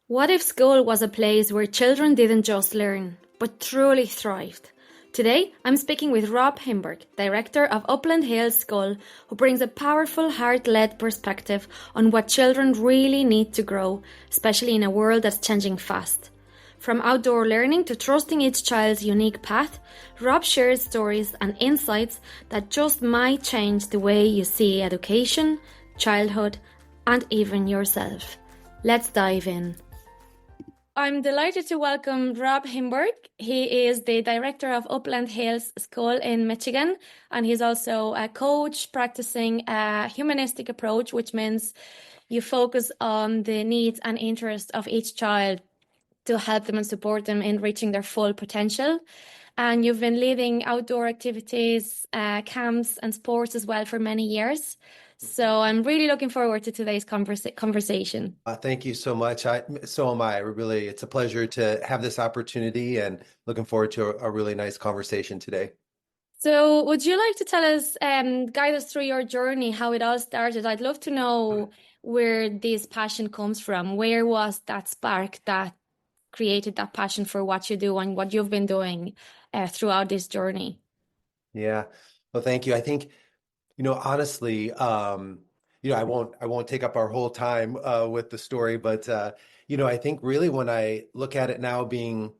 What if school was a place where children didn't just learn, but truly thrived? Today, I'm speaking with Rob Himburg, director of Upland Hills School, who brings a powerful, heart-led perspective on what children really need to grow, especially in a world that's changing fast. From outdoor learning to trusting each child's unique path, Rob shares stories and insights that just might change the way you see education, childhood, and even yourself. Let's dive in. I'm delighted to welcome Rob Himburg. He is the director of Upland Hills School in Michigan, and he's also a coach practicing a humanistic approach, which means you focus on the needs and interests of each child to help them and support them in reaching their full potential. And you've been leading outdoor activities, camps and sports as well for many years. So I'm really looking forward to today's conversation. Thank you so much. So am I. Really, it's a pleasure to have this opportunity and looking forward to a really nice conversation today. So would you like to tell us, guide us through your journey, how it all started? I'd love to know where this passion comes from. Where was that spark that created that passion for what you do and what you've been doing throughout this journey? Yeah. Well, thank you. I think, honestly, I won't take up our whole time with the story, but I think really when I look at it now being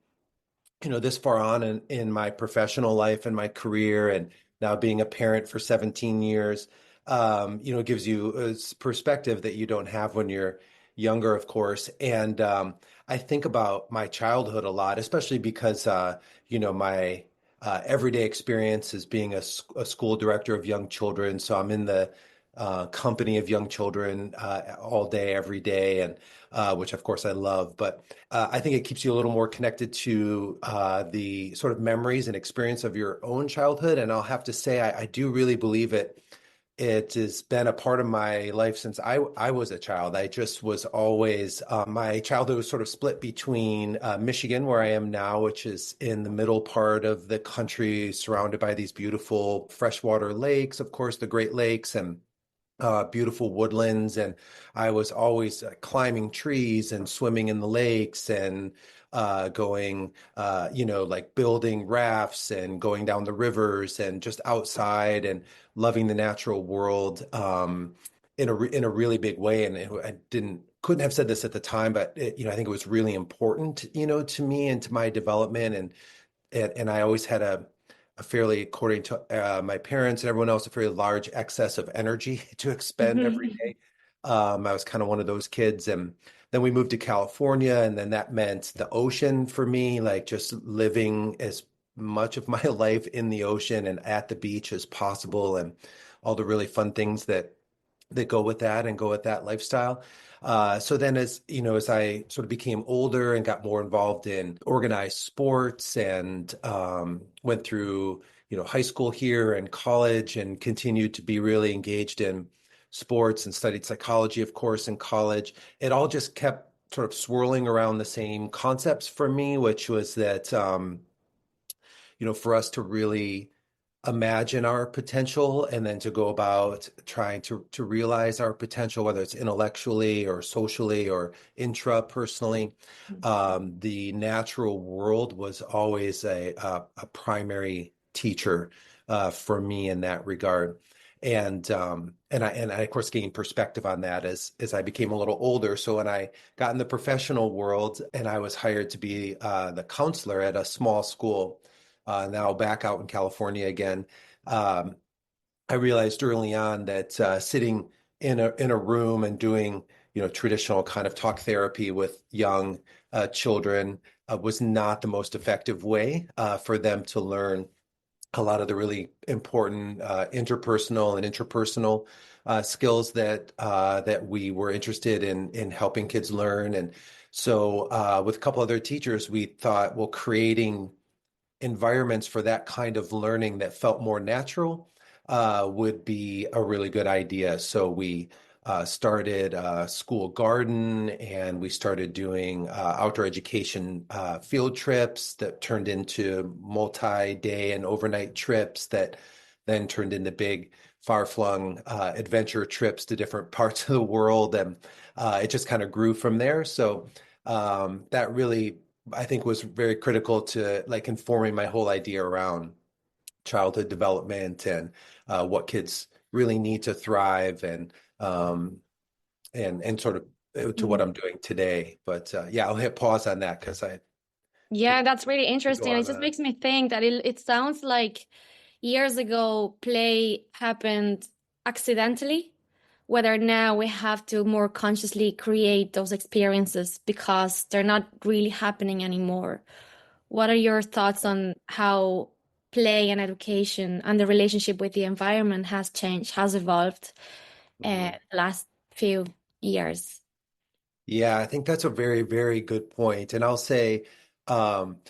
this far on in my professional life and my career, and now being a parent for 17 years, gives you a perspective that you don't have when you're younger, of course. And I think about my childhood a lot, especially because, my everyday experience is being a school director of young children. So I'm in the company of young children all day, every day, and which of course I love. But I think it keeps you a little more connected to the sort of memories and experience of your own childhood. And I'll have to say, I do really believe it. It has been a part of my life since I was a child. I just was always, my childhood was sort of split between Michigan, where I am now, which is in the middle part of the country, surrounded by these beautiful freshwater lakes, of course, the Great Lakes, and beautiful woodlands. And I was always climbing trees and swimming in the lakes and going, like building rafts and going down the rivers and just outside and loving the natural world in a really big way. And I couldn't have said this at the time, but I think it was really important, to me and to my development. And I always had a fairly, according to my parents and everyone else, a fairly large excess of energy to expend every day. I was kind of one of those kids. And then we moved to California, and then that meant the ocean for me, like just living as much of my life in the ocean and at the beach as possible, and all the really fun things that go with that and go with that lifestyle. So then as I sort of became older and got more involved in organized sports and went through, high school here and college and continued to be really engaged in sports and studied psychology, of course, in college, it all just kept sort of swirling around the same concepts for me, which was that, for us to really imagine our potential and then to go about trying to realize our potential, whether it's intellectually or socially or intrapersonally. The natural world was always a primary teacher for me in that regard. And I of course gained perspective on that as I became a little older. So when I got in the professional world and I was hired to be the counselor at a small school, now back out in California again, um, I realized early on that sitting in a room and doing traditional kind of talk therapy with young children was not the most effective way for them to learn a lot of the really important interpersonal and intrapersonal skills that we were interested in helping kids learn. And so with a couple other teachers, we thought, well, creating environments for that kind of learning that felt more natural would be a really good idea. So we started a school garden, and we started doing outdoor education field trips that turned into multi-day and overnight trips that then turned into big far-flung adventure trips to different parts of the world. And it just kind of grew from there. So that really, I think, was very critical to like informing my whole idea around childhood development and what kids really need to thrive and sort of to what I'm doing today. But yeah, I'll hit pause on that because I Yeah, that's really could go interesting. It on. just makes me think that it sounds like years ago play happened accidentally, whether now we have to more consciously create those experiences because they're not really happening anymore. What are your thoughts on how play and education and the relationship with the environment has changed, has evolved Mhm. the last few years? Yeah, I think that's a very, very good point. And I'll say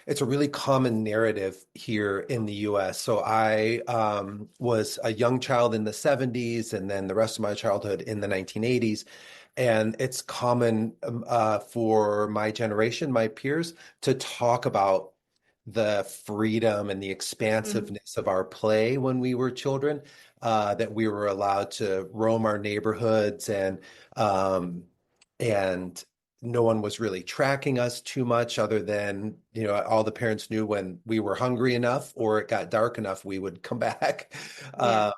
it's a really common narrative here in the US. So I was a young child in the 70s and then the rest of my childhood in the 1980s. And it's common for my generation, my peers, to talk about the freedom and the Mm. expansiveness of our play when we were children, that we were allowed to roam our neighborhoods um, and no one was really tracking us too much other than, all the parents knew when we were hungry enough or it got dark enough, we would come back. Yeah.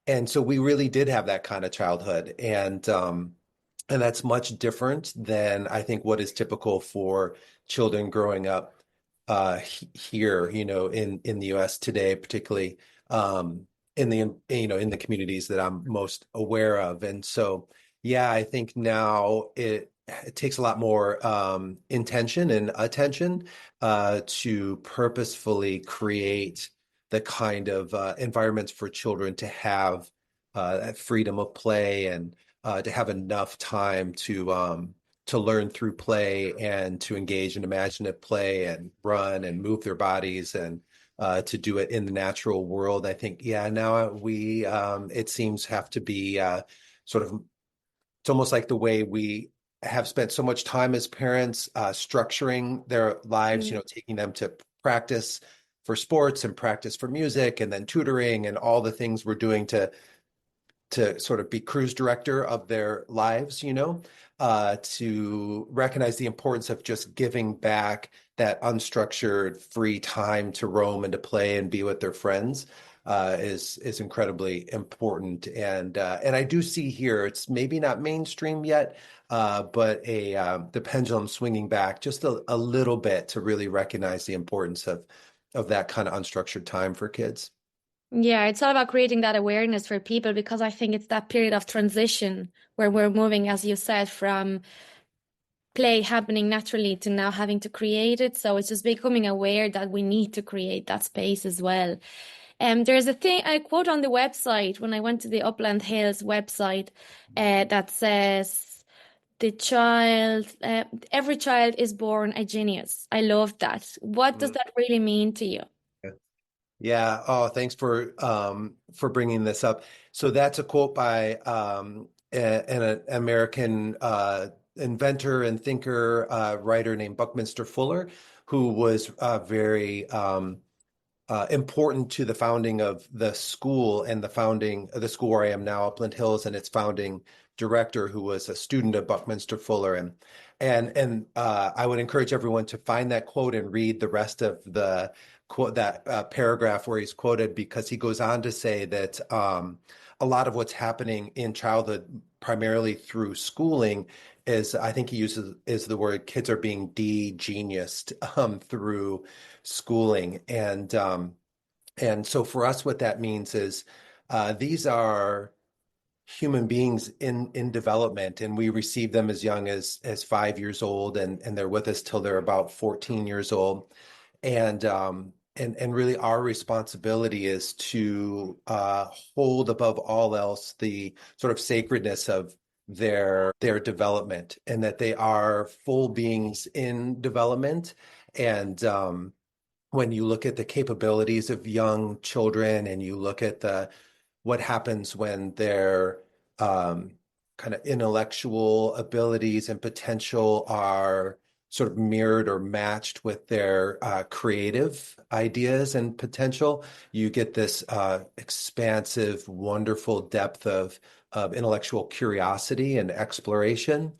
And so we really did have that kind of childhood. And that's much different than I think what is typical for children growing up here, in the US today, particularly in the communities that I'm most aware of. And so, yeah, I think now it takes a lot more intention and attention to purposefully create the kind of environments for children to have that freedom of play and to have enough time to learn through play and to engage in imaginative play and run and move their bodies and to do it in the natural world. I think, yeah, now we it seems have to be sort of it's almost like the way we have spent so much time as parents structuring their lives, Mm. taking them to practice for sports and practice for music and then tutoring and all the things we're doing to sort of be cruise director of their lives, to recognize the importance of just giving back that unstructured, free time to roam and to play and be with their friends is incredibly important. And I do see here it's maybe not mainstream yet, but the pendulum swinging back just a little bit to really recognize the importance of that kind of unstructured time for kids. Yeah, it's all about creating that awareness for people because I think it's that period of transition where we're moving, as you said, from play happening naturally to now having to create it. So it's just becoming aware that we need to create that space as well. There's a quote on the website when I went to the Upland Hills website that says, every child is born a genius. I love that. What does Mm. that really mean to you? Yeah. Oh, thanks for bringing this up. So that's a quote by an American inventor and thinker, writer named Buckminster Fuller, who was very important to the founding of the school and the founding of the school where I am now, Upland Hills, and its founding director, who was a student of Buckminster Fuller. And I would encourage everyone to find that quote and read the rest of the quote, that paragraph where he's quoted, because he goes on to say that a lot of what's happening in childhood, primarily through schooling, is I think he uses is the word kids are being de-geniused through schooling. And so for us, what that means is these are human beings in development, and we receive them as young as 5 years old, and they're with us till they're about 14 years old. And really our responsibility is to hold above all else the sort of sacredness of their development, and that they are full beings in development. And when you look at the capabilities of young children and you look at the what happens when their kind of intellectual abilities and potential are sort of mirrored or matched with their creative ideas and potential, you get this expansive, wonderful depth of intellectual curiosity and exploration.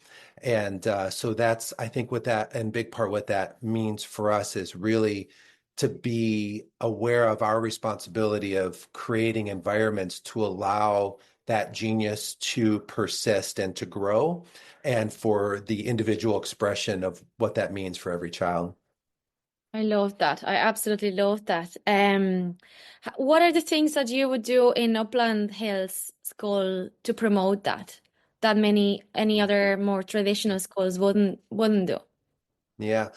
And so that's, I think, what that, and big part what that means for us is really to be aware of our responsibility of creating environments to allow that genius to persist and to grow, and for the individual expression of what that means for every child. I love that. I absolutely love that. What are the things that you would do in Upland Hills School to promote that? That any other more traditional schools wouldn't do. Yeah.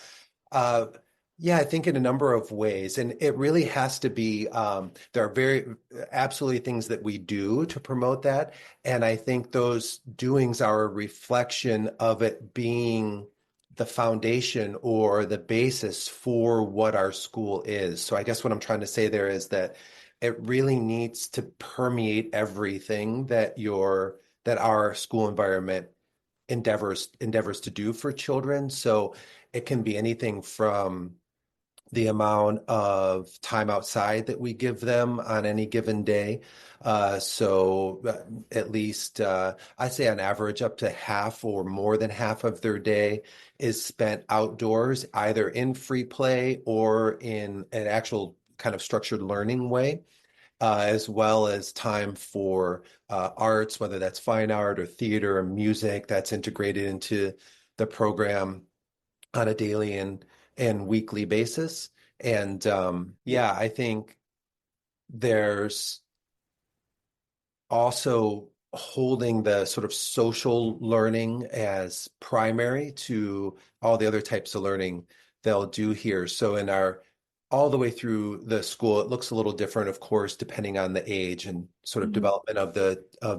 Uh, yeah, I think in a number of ways, and it really has to be, there are very absolutely things that we do to promote that. And I think those doings are a reflection of it being the foundation or the basis for what our school is. So I guess what I'm trying to say there is that it really needs to permeate everything that our school environment endeavors to do for children. So it can be anything from the amount of time outside that we give them on any given day. At least I'd say on average up to half or more than half of their day is spent outdoors, either in free play or in an actual kind of structured learning way, as well as time for arts, whether that's fine art or theater or music that's integrated into the program on a daily and weekly basis. And yeah, I think there's also holding the sort of social learning as primary to all the other types of learning they'll do here. So in our all the way through the school, it looks a little different, of course, depending on the age and sort of Mhm. development of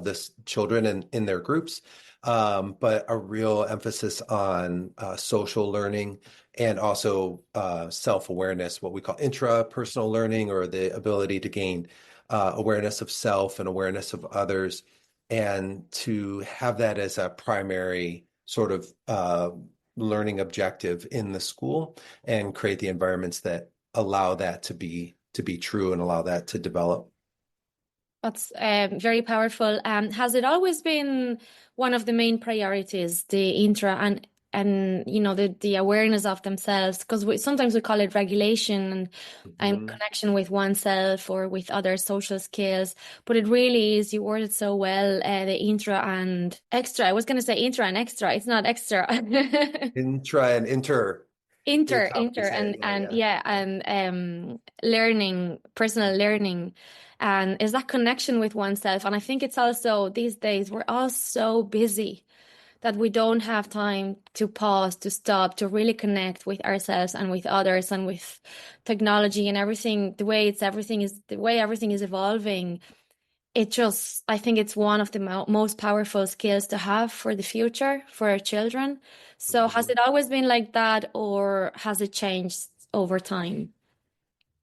the children and in their groups. But a real emphasis on social learning and also self-awareness, what we call intrapersonal learning, or the ability to gain awareness of self and awareness of others, and to have that as a primary sort of learning objective in the school, and create the environments that allow that to be true and allow that to develop. That's very powerful. Has it always been one of the main priorities, the intra and the awareness of themselves? Because sometimes we call it regulation and Mhm. connection with oneself or with other social skills, but it really is. You worded so well, the intra and extra. I was going to say intra and extra. It's not extra. Intra and inter is how we Inter say it. and Yeah, yeah. yeah, and learning, personal learning, and is that connection with oneself. And I think it's also these days we're all so busy that we don't have time to pause, to stop, to really connect with ourselves and with others and with technology and everything, the way everything is evolving. I think it's one of the most powerful skills to have for the future for our children. So has Mhm. it always been like that, or has it changed over time?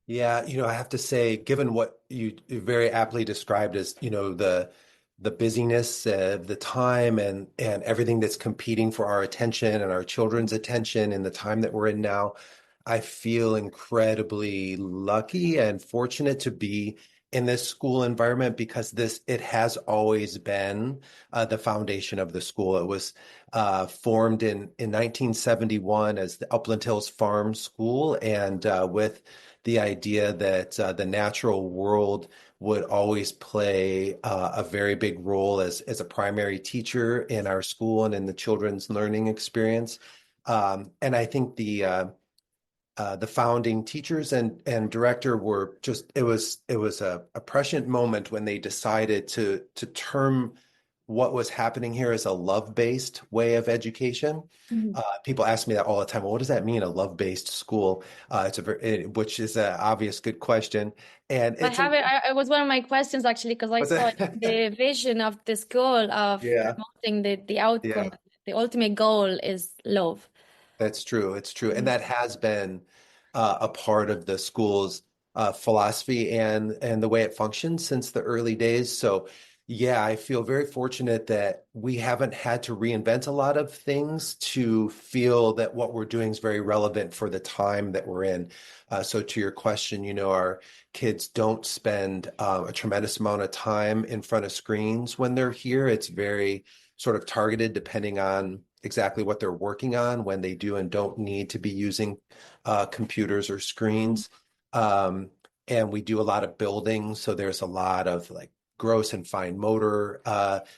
Yeah, I have to say, given what you very aptly described as, the busyness of the time and everything that's competing for our attention and our children's attention in the time that we're in now, I feel incredibly lucky and fortunate to be in this school environment, because it has always been the foundation of the school. It was formed in 1971 as the Upland Hills Farm School, and with the idea that the natural world would always play a very big role as a primary teacher in our school and in the children's learning experience. And I think the founding teachers and director were just, it was a prescient moment when they decided to term what was happening here as a love-based way of education. Mhm. People ask me that all the time. Well, what does that mean, a love-based school? Which is an obvious good question, and I it's a have it. It was one of my questions actually, because I what's saw that? the vision of the school of Yeah, promoting the outcome. yeah. The ultimate goal is love. That's true. It's true. And Mhm. that has been a part of the school's philosophy and the way it functions since the early days. So, yeah, I feel very fortunate that we haven't had to reinvent a lot of things to feel that what we're doing is very relevant for the time that we're in. So, to your question, our kids don't spend a tremendous amount of time in front of screens when they're here. It's very sort of targeted depending on exactly what they're working on when they do and don't need to be using computers or screens. Um, and we do a lot of building, so there's a lot of like gross and fine motor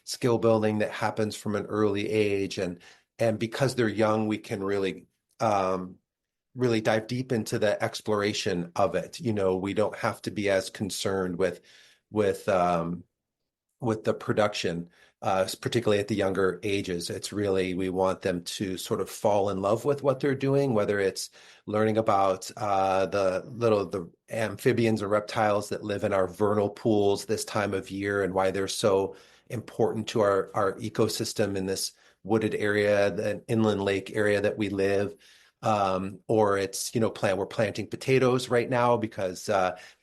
skill building that happens from an early age, and because they're young, we can um, really dive deep into the exploration of it. You know, we don't have to be as concerned with with the production, particularly at the younger ages. It's really, we want them to sort of fall in love with what they're doing, whether it's learning about the amphibians or reptiles that live in our vernal pools this time of year and why they're so important to our ecosystem in this wooded area, the inland lake area that we live. Or it's, you know, we're planting potatoes right now because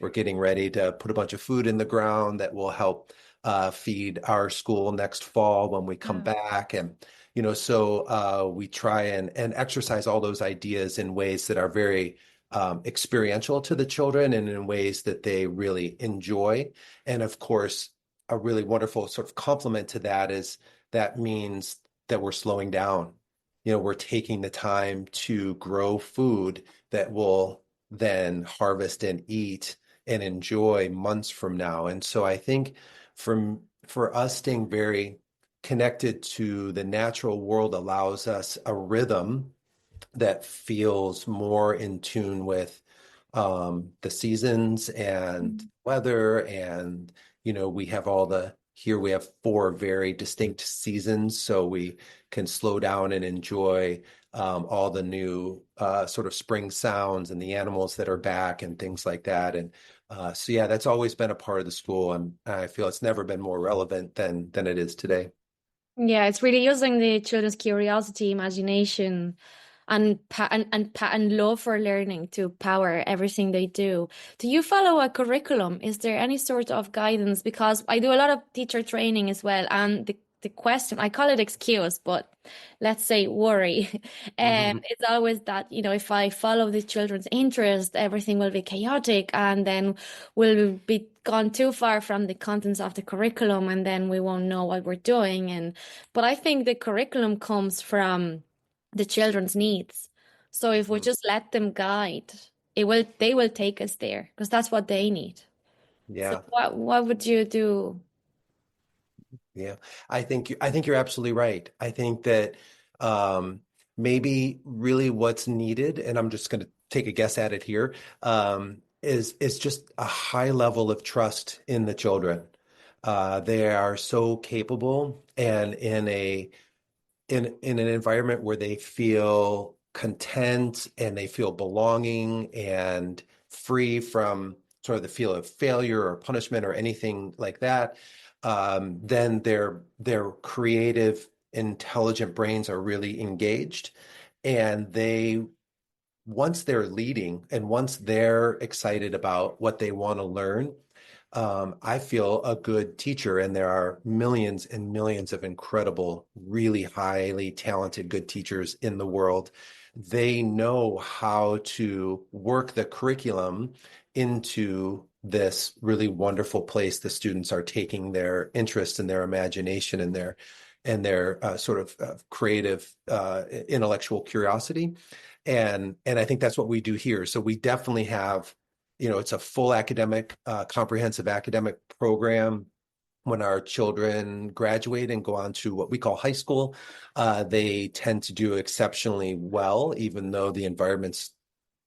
we're getting ready to put a bunch of food in the ground that will help feed our school next fall when we come Yeah. back. And, you know, so we try and exercise all those ideas in ways that are very experiential to the children and in ways that they really enjoy. And of course, a really wonderful sort of complement to that is that means that we're slowing down. You know, we're taking the time to grow food that will then harvest and eat and enjoy months from now. And so I think for us, staying very connected to the natural world allows us a rhythm that feels more in tune with the seasons and Mhm. weather. And, you know, here we have four very distinct seasons, so we can slow down and enjoy all the new sort of spring sounds and the animals that are back and things like that. And so, yeah, that's always been a part of the school, and I feel it's never been more relevant than it is today. Yeah, it's really using the children's curiosity, imagination, and love for learning to power everything they do. Do you follow a curriculum? Is there any sort of guidance? Because I do a lot of teacher training as well, and the question, I call it excuse, but let's say worry. Mhm. It's always that, if I follow the children's interest, everything will be chaotic, and then we'll be gone too far from the contents of the curriculum, and then we won't know what we're doing. But I think the curriculum comes from the children's needs. So if we Mhm. just let them guide, they will take us there because that's what they need. So Yeah. what would you do? Yeah, I think you're absolutely right. I think that um, maybe really what's needed, and I'm just going to take a guess at it here, is just a high level of trust in the children. They are so capable, and in an environment where they feel content and they feel belonging and free from sort of the feel of failure or punishment or anything like that, then their creative, intelligent brains are really engaged, and once they're leading and once they're excited about what they want to learn, I feel a good teacher, and there are millions and millions of incredible, really highly talented, good teachers in the world. They know how to work the curriculum into this really wonderful place the students are taking their interest and their imagination and their sort of creative intellectual curiosity. And I think that's what we do here. So we definitely have, you know, it's a full academic, comprehensive academic program. When our children graduate and go on to what we call high school, they tend to do exceptionally well, even though the environment's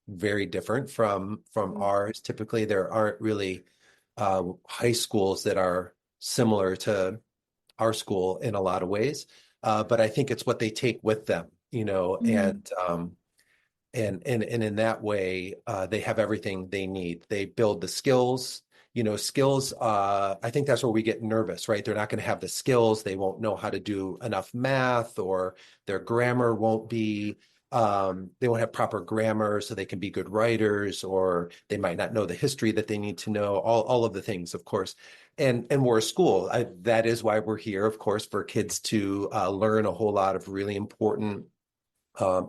very different from ours. Typically, there aren't really high schools that are similar to our school in a lot of ways. But I think it's what they take with them, you know, Mhm. and in that way, they have everything they need. They build the skills, you know, skills. I think that's where we get nervous, right? They're not going to have the skills. They won't know how to do enough math, or their grammar won't be, they won't have proper grammar so they can be good writers, or they might not know the history that they need to know, all of the things, of course. And we're a school. That is why we're here, of course, for kids to learn a whole lot of really important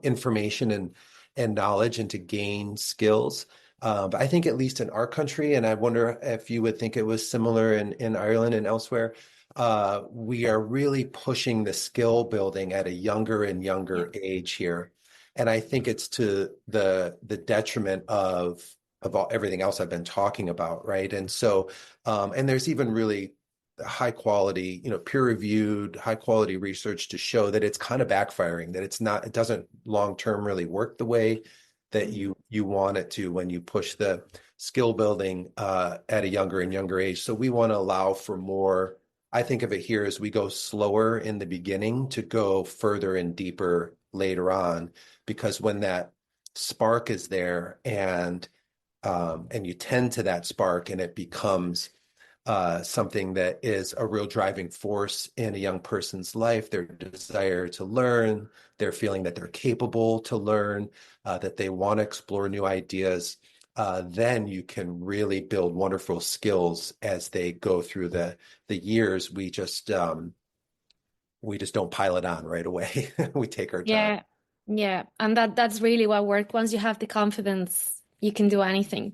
information and knowledge and to gain skills. But I think at least in our country, and I wonder if you would think it was similar in Ireland and elsewhere, we are really pushing the skill building at a younger and younger age here. And I think it's to the detriment of everything else I've been talking about, right? And so, and there's even really high quality, peer-reviewed, high quality research to show that it's kind of backfiring, that it doesn't long-term really work the way that you want it to when you push the skill building at a younger and younger age. So we want to allow for more. I think of it here as we go slower in the beginning to go further and deeper later on, because when that spark is there and you tend to that spark and it becomes something that is a real driving force in a young person's life, their desire to learn, their feeling that they're capable to learn, that they want to explore new ideas, then you can really build wonderful skills as they go through the years. We just don't pile it on right away. We take our time. Yeah, yeah. And that's really what work. Once you have the confidence, you can do anything.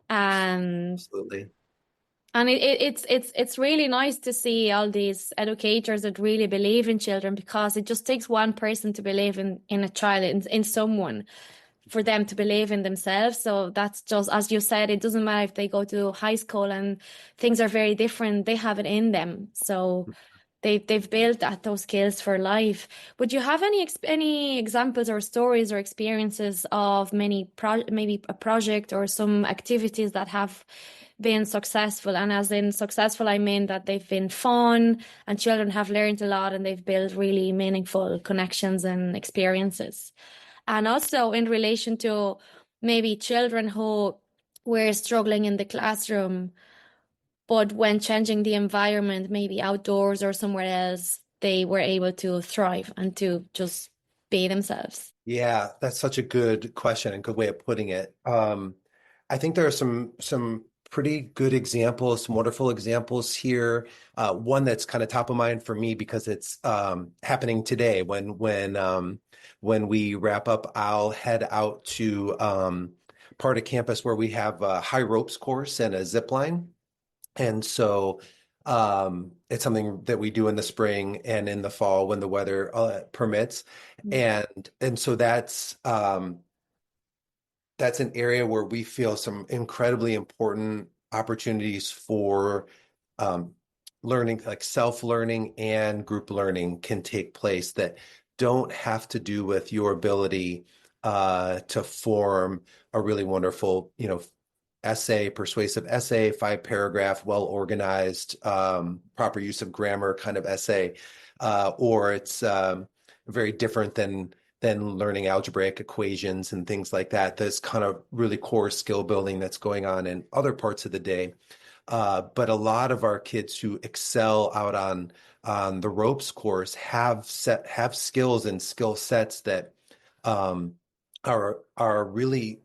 And Absolutely. it's really nice to see all these educators that really believe in children, because it just takes one person to believe in a child, in someone, for them to believe in themselves. So that's just, as you said, it doesn't matter if they go to high school and things are very different, they have it in them. So they've built those skills for life. Would you have any examples or stories or experiences of maybe a project or some activities that have been successful? And as in successful, I mean that they've been fun and children have learned a lot and they've built really meaningful connections and experiences. And also in relation to maybe children who were struggling in the classroom, but when changing the environment, maybe outdoors or somewhere else, they were able to thrive and to just be themselves. Yeah, that's such a good question and good way of putting it. I think there are some pretty good examples, some wonderful examples here. One that's kind of top of mind for me because it's happening today. When we wrap up, I'll head out to part of campus where we have a high ropes course and a zip line. And so it's something that we do in the spring and in the fall when the weather permits. And so that's an area where we feel some incredibly important opportunities for learning, like self-learning and group learning can take place that don't have to do with your ability to form a really wonderful, persuasive essay, 5-paragraph, well-organized, proper use of grammar kind of essay, or it's very different than learning algebraic equations and things like that. This kind of really core skill building that's going on in other parts of the day. But a lot of our kids who excel out on the ropes course have skills and skill sets that are really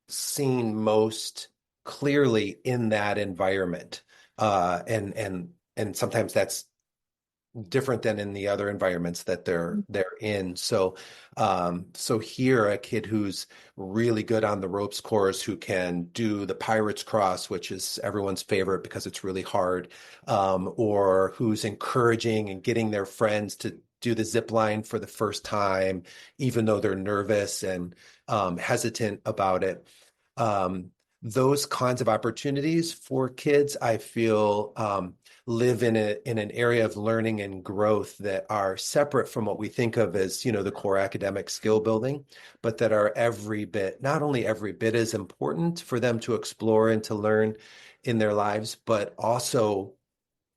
seen most clearly in that environment. And sometimes that's different than in the other environments that they're in. So here, a kid who's really good on the ropes course, who can do the Pirates Cross, which is everyone's favorite because it's really hard, or who's encouraging and getting their friends to do the zip line for the first time, even though they're nervous and hesitant about it. Those kinds of opportunities for kids, I feel, live in an area of learning and growth that are separate from what we think of as, the core academic skill building, but that are not only every bit as important for them to explore and to learn in their lives, but also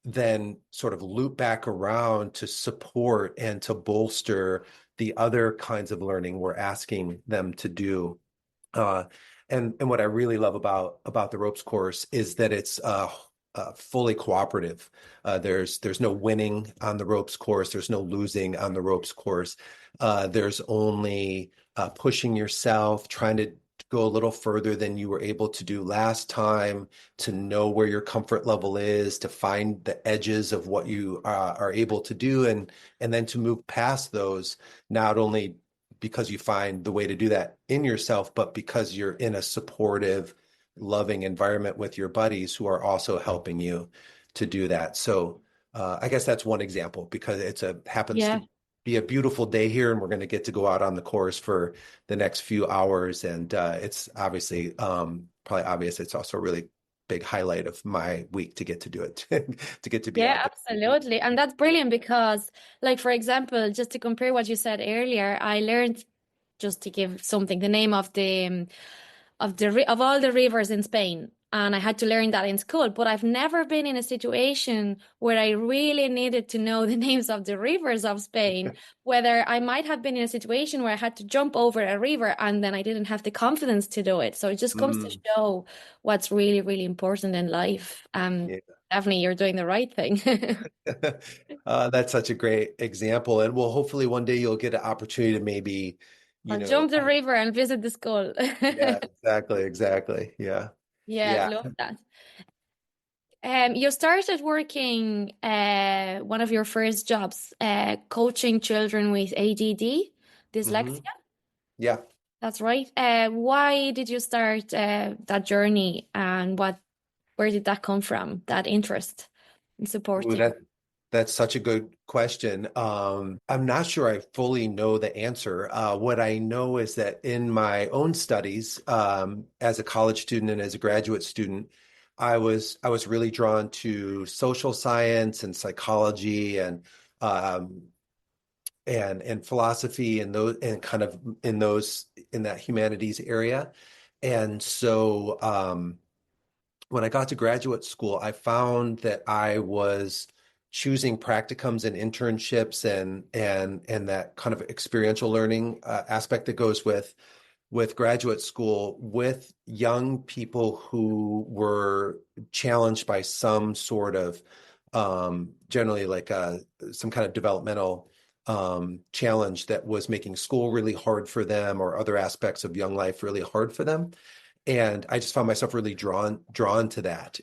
then sort of loop back around to support and to bolster the other kinds of learning we're asking them to do. And what I really love about the ropes course is that it's fully cooperative. There's no winning on the ropes course. There's no losing on the ropes course. There's only pushing yourself, trying to go a little further than you were able to do last time, to know where your comfort level is, to find the edges of what you are able to do, and then to move past those, not only because you find the way to do that in yourself, but because you're in a supportive, loving environment with your buddies who are also helping you. to do that. So I guess that's one example because happens Yeah. to be a beautiful day here, and we're going to get to go out on the course for the next few hours. And it's obviously probably obvious. It's also a really big highlight of my week to get to do it, to get to be Yeah, out there. absolutely. And that's brilliant because, like, for example, just to compare what you said earlier, I learned, just to give something, the name of of all the rivers in Spain. And I had to learn that in school, but I've never been in a situation where I really needed to know the names of the rivers of Spain, whether I might have been in a situation where I had to jump over a river and then I didn't have the confidence to do it. So it just comes to Mm, show what's really, really important in life. yeah. Definitely you're doing the right thing. That's such a great example. And well, hopefully one day you'll get an opportunity to maybe, I'll jump the I river and visit the school. yeah, exactly, exactly. Yeah. Yeah, Yeah. love that. You started working one of your first jobs, coaching children with ADD, Hmm. dyslexia. Yeah. That's right. Why did you start that journey, and where did that come from? That interest in Ooh, supporting? that's such a good question. I'm not sure I fully know the answer. What I know is that in my own studies, as a college student and as a graduate student, I was really drawn to social science and psychology um, and philosophy and those and kind of in that humanities area. And so when I got to graduate school, I found that I was choosing practicums and internships and that kind of experiential learning aspect that goes with graduate school with young people who were challenged by some sort of generally like some kind of developmental challenge that was making school really hard for them or other aspects of young life really hard for them. And I just found myself really drawn to that.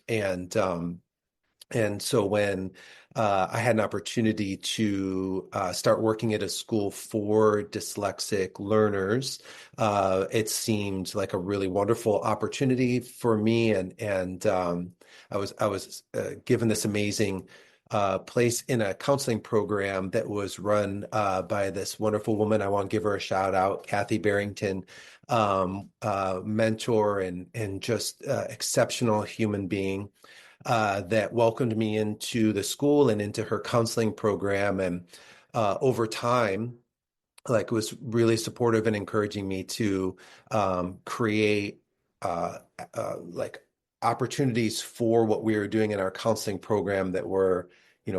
And so when I had an opportunity to start working at a school for dyslexic learners, it seemed like a really wonderful opportunity for me. And I was given this amazing place in a counseling program that was run by this wonderful woman. I want to give her a shout out, Kathy Barrington, mentor and just exceptional human being that welcomed me into the school and into her counseling program. And over time, like was really supportive and encouraging me to create uh, like opportunities for what we were doing in our counseling program that were,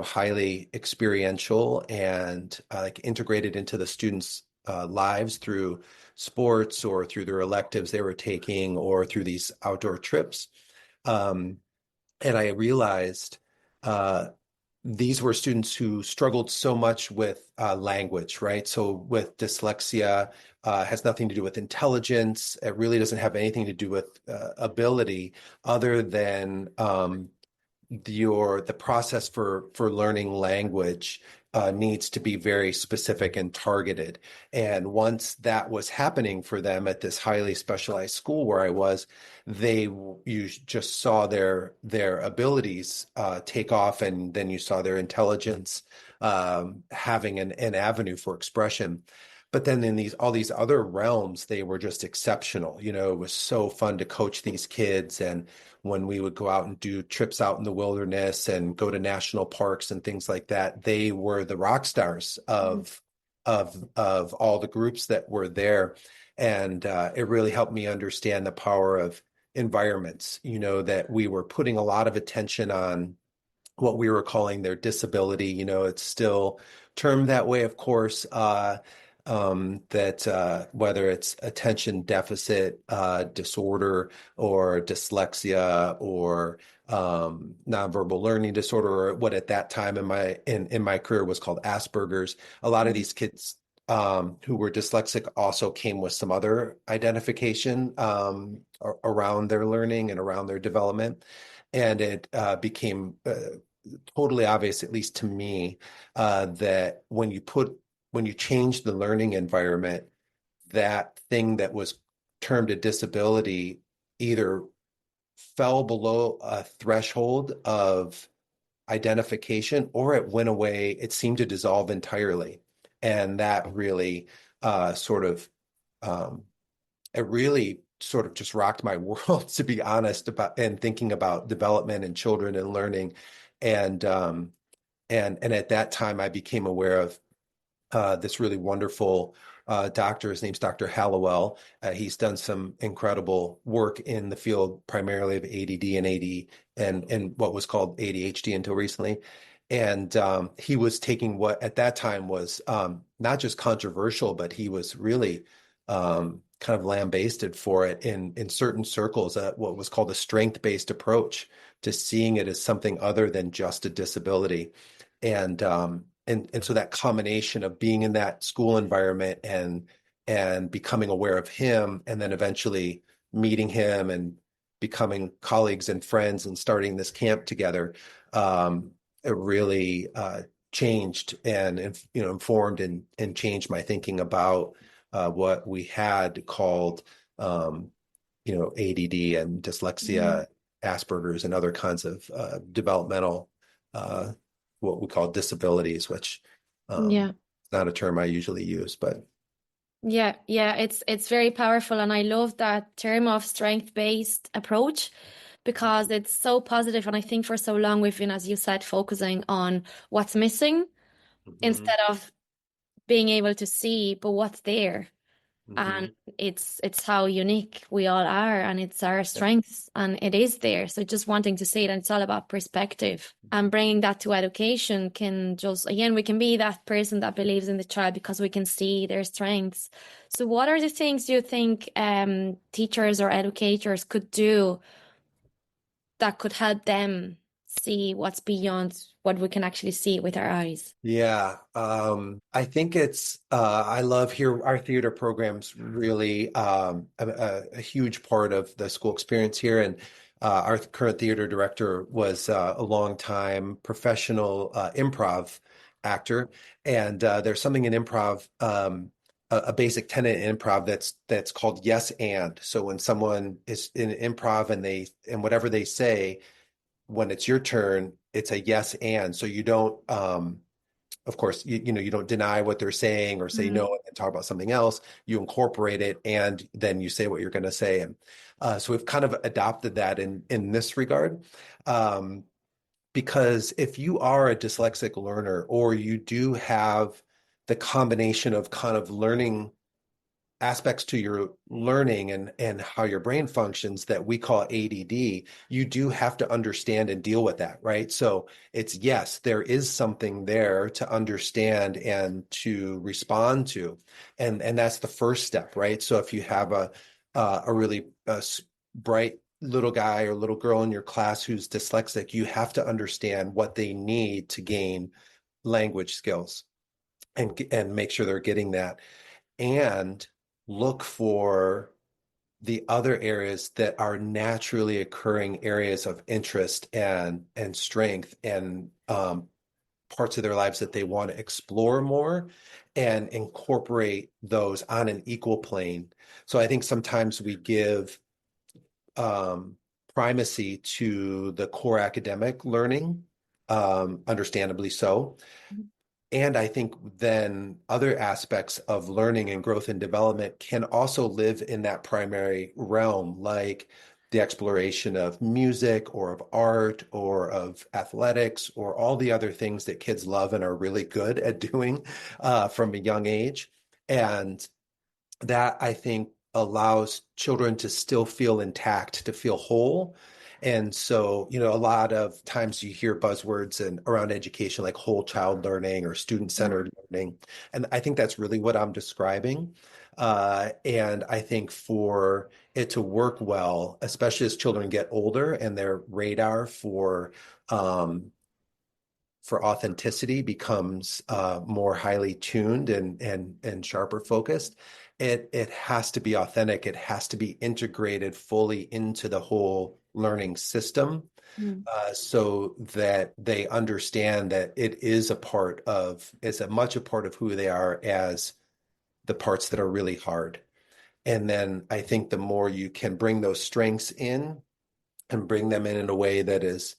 highly experiential and like integrated into the students' lives through sports or through their electives they were taking or through these outdoor trips. Um, and I realized uh, these were students who struggled so much with language, right? So with dyslexia, has nothing to do with intelligence. It really doesn't have anything to do with ability other than the process for learning language needs to be very specific and targeted. And once that was happening for them at this highly specialized school where I was, you just saw their abilities take off, and then you saw their intelligence having an avenue for expression. But then in all these other realms, they were just exceptional. It was so fun to coach these kids. And when we would go out and do trips out in the wilderness and go to national parks and things like that, they were the rock stars of all the groups that were there. And it really helped me understand the power of environments, that we were putting a lot of attention on what we were calling their disability. It's still termed that way, of course, that whether it's attention deficit disorder or dyslexia or nonverbal learning disorder, or what at that time in my career was called Asperger's. A lot of these kids who were dyslexic also came with some other identification around their learning and around their development. And it became totally obvious, at least to me, that when you change the learning environment, that thing that was termed a disability either fell below a threshold of identification, or it went away. It seemed to dissolve entirely. And that really sort of, it really sort of just rocked my world, to be honest, about and thinking about development and children and learning. And and at that time, I became aware of this really wonderful doctor. His name's Dr. Hallowell. He's done some incredible work in the field, primarily of ADD and and what was called ADHD until recently. And he was taking what at that time was not just controversial, but he was really kind of lambasted for it in certain circles, what was called a strength-based approach to seeing it as something other than just a disability. And and so that combination of being in that school environment and becoming aware of him, and then eventually meeting him and becoming colleagues and friends and starting this camp together, it really changed and informed and changed my thinking about what we had called ADD and dyslexia, Asperger's, and other kinds of developmental what we call disabilities, which Yeah. is not a term I usually use, but Yeah, it's very powerful, and I love that term of strength-based approach because it's so positive. And I think for so long we've been, as you said, focusing on what's missing mhm, instead of being able to see, but what's there. And mhm. it's how unique we all are, and it's our strengths, and it is there. So just wanting to see it, and it's all about perspective. And bringing that to education can just, again, we can be that person that believes in the child because we can see their strengths. So what are the things you think teachers or educators could do that could help them see what's beyond what we can actually see with our eyes? Yeah, I think I love here our theater programs really a huge part of the school experience here. And our current theater director was a longtime professional improv actor. And there's something in improv, a basic tenet in improv that's called yes and. So when someone is in improv and whatever they say, when it's your turn, it's a yes and. So you don't of course, you don't deny what they're saying or say no and talk about something else. You incorporate it, and then you say what you're going to say. And so we've kind of adopted that in this regard. Um, because if you are a dyslexic learner, or you do have the combination of kind of learning aspects to your learning and how your brain functions that we call ADD, you do have to understand and deal with that, right? So it's yes, there is something there to understand and to respond to, and that's the first step, right? So if you have a really bright little guy or little girl in your class who's dyslexic, you have to understand what they need to gain language skills and make sure they're getting that, and look for the other areas that are naturally occurring areas of interest and strength and parts of their lives that they want to explore more, and incorporate those on an equal plane. So I think sometimes we give primacy to the core academic learning, understandably so. And I think then other aspects of learning and growth and development can also live in that primary realm, like the exploration of music or of art or of athletics or all the other things that kids love and are really good at doing from a young age. And that, I think, allows children to still feel intact, to feel whole. And so, a lot of times you hear buzzwords and around education like whole child learning or student-centered learning. And I think that's really what I'm describing. And I think for it to work well, especially as children get older and their radar for authenticity becomes more highly tuned and sharper focused, it has to be authentic. It has to be integrated fully into the whole learning system, Mm. so that they understand that it's as much a part of who they are as the parts that are really hard. And then I think the more you can bring those strengths in and bring them in a way that is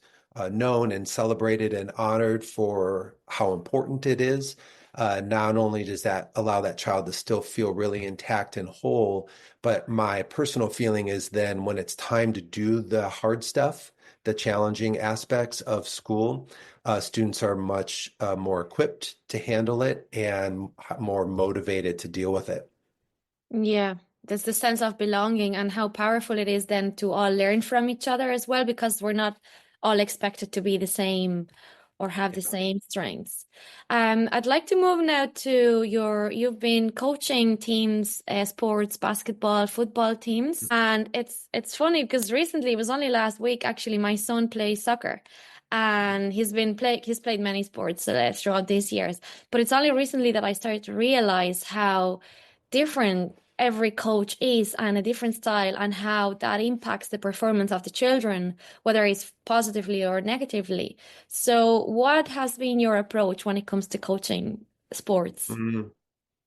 known and celebrated and honored for how important it is. Not only does that allow that child to still feel really intact and whole, but my personal feeling is then when it's time to do the hard stuff, the challenging aspects of school, students are much more equipped to handle it and more motivated to deal with it. Yeah, there's the sense of belonging and how powerful it is then to all learn from each other as well, because we're not all expected to be the same or have the same strengths. I'd like to move now to you've been coaching teams, sports, basketball, football teams, and it's funny because recently, it was only last week actually, my son plays soccer. And he's played many sports throughout these years, but it's only recently that I started to realize how different every coach is and a different style and how that impacts the performance of the children, whether it's positively or negatively. So, what has been your approach when it comes to coaching sports Mm.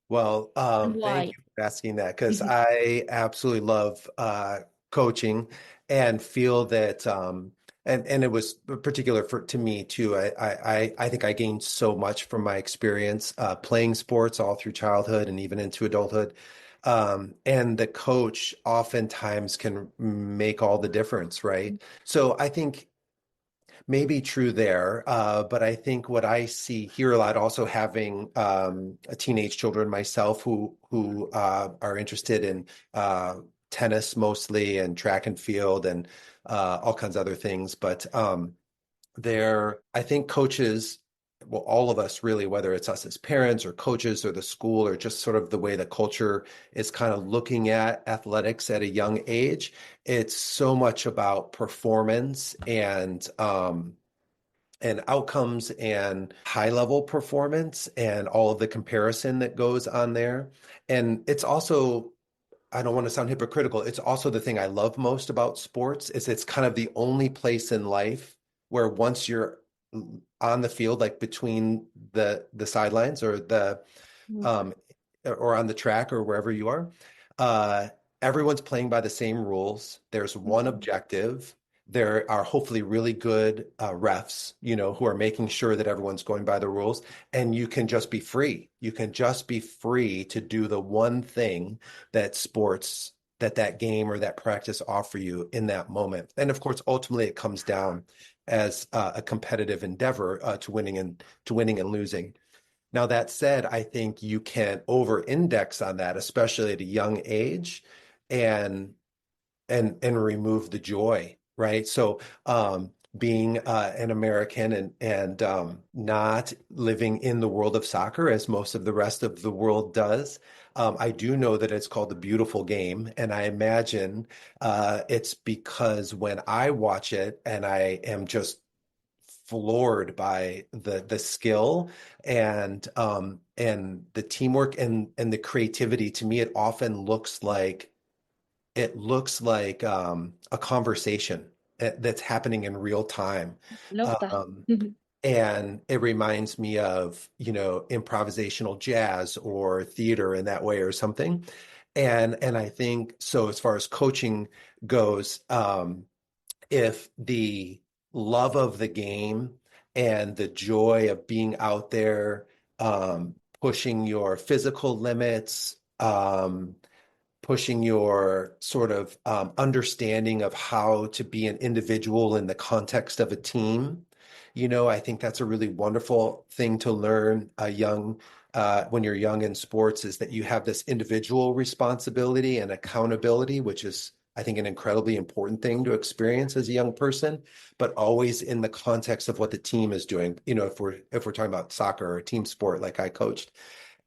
Well, and thank why? you for asking that because I absolutely love coaching and feel that and it was particular for to me too. I think I gained so much from my experience playing sports all through childhood and even into adulthood. And the coach oftentimes can make all the difference, right? So I think maybe true there, but I think what I see here a lot, also having teenage children myself who are interested in tennis mostly and track and field and all kinds of other things. But I think coaches, well, all of us really, whether it's us as parents or coaches or the school or just sort of the way the culture is kind of looking at athletics at a young age, it's so much about performance and outcomes and high level performance and all of the comparison that goes on there. And it's also, I don't want to sound hypocritical. It's also the thing I love most about sports is it's kind of the only place in life where once you're on the field, like between the sidelines Mm. um, or on the track or wherever you are, uh, everyone's playing by the same rules. There's one objective. There are hopefully really good refs, who are making sure that everyone's going by the rules, and you can just be free. You can just be free to do the one thing that that game or that practice offer you in that moment. And of course, ultimately, it comes down as a competitive endeavor to winning and losing. Now, that said, I think you can over-index on that, especially at a young age, and and remove the joy, right? So, being an American and not living in the world of soccer as most of the rest of the world does, I do know that it's called the beautiful game, and I imagine it's because when I watch it, and I am just floored by the skill and the teamwork and the creativity. To me, it often looks like a conversation that's happening in real time. Love that. Um, and it reminds me of, improvisational jazz or theater in that way or something. And I think so as far as coaching goes, if the love of the game and the joy of being out there, pushing your physical limits, pushing your sort of understanding of how to be an individual in the context of a team. I think that's a really wonderful thing to learn when you're young in sports, is that you have this individual responsibility and accountability, which is, I think, an incredibly important thing to experience as a young person, but always in the context of what the team is doing. If we're talking about soccer or a team sport like I coached.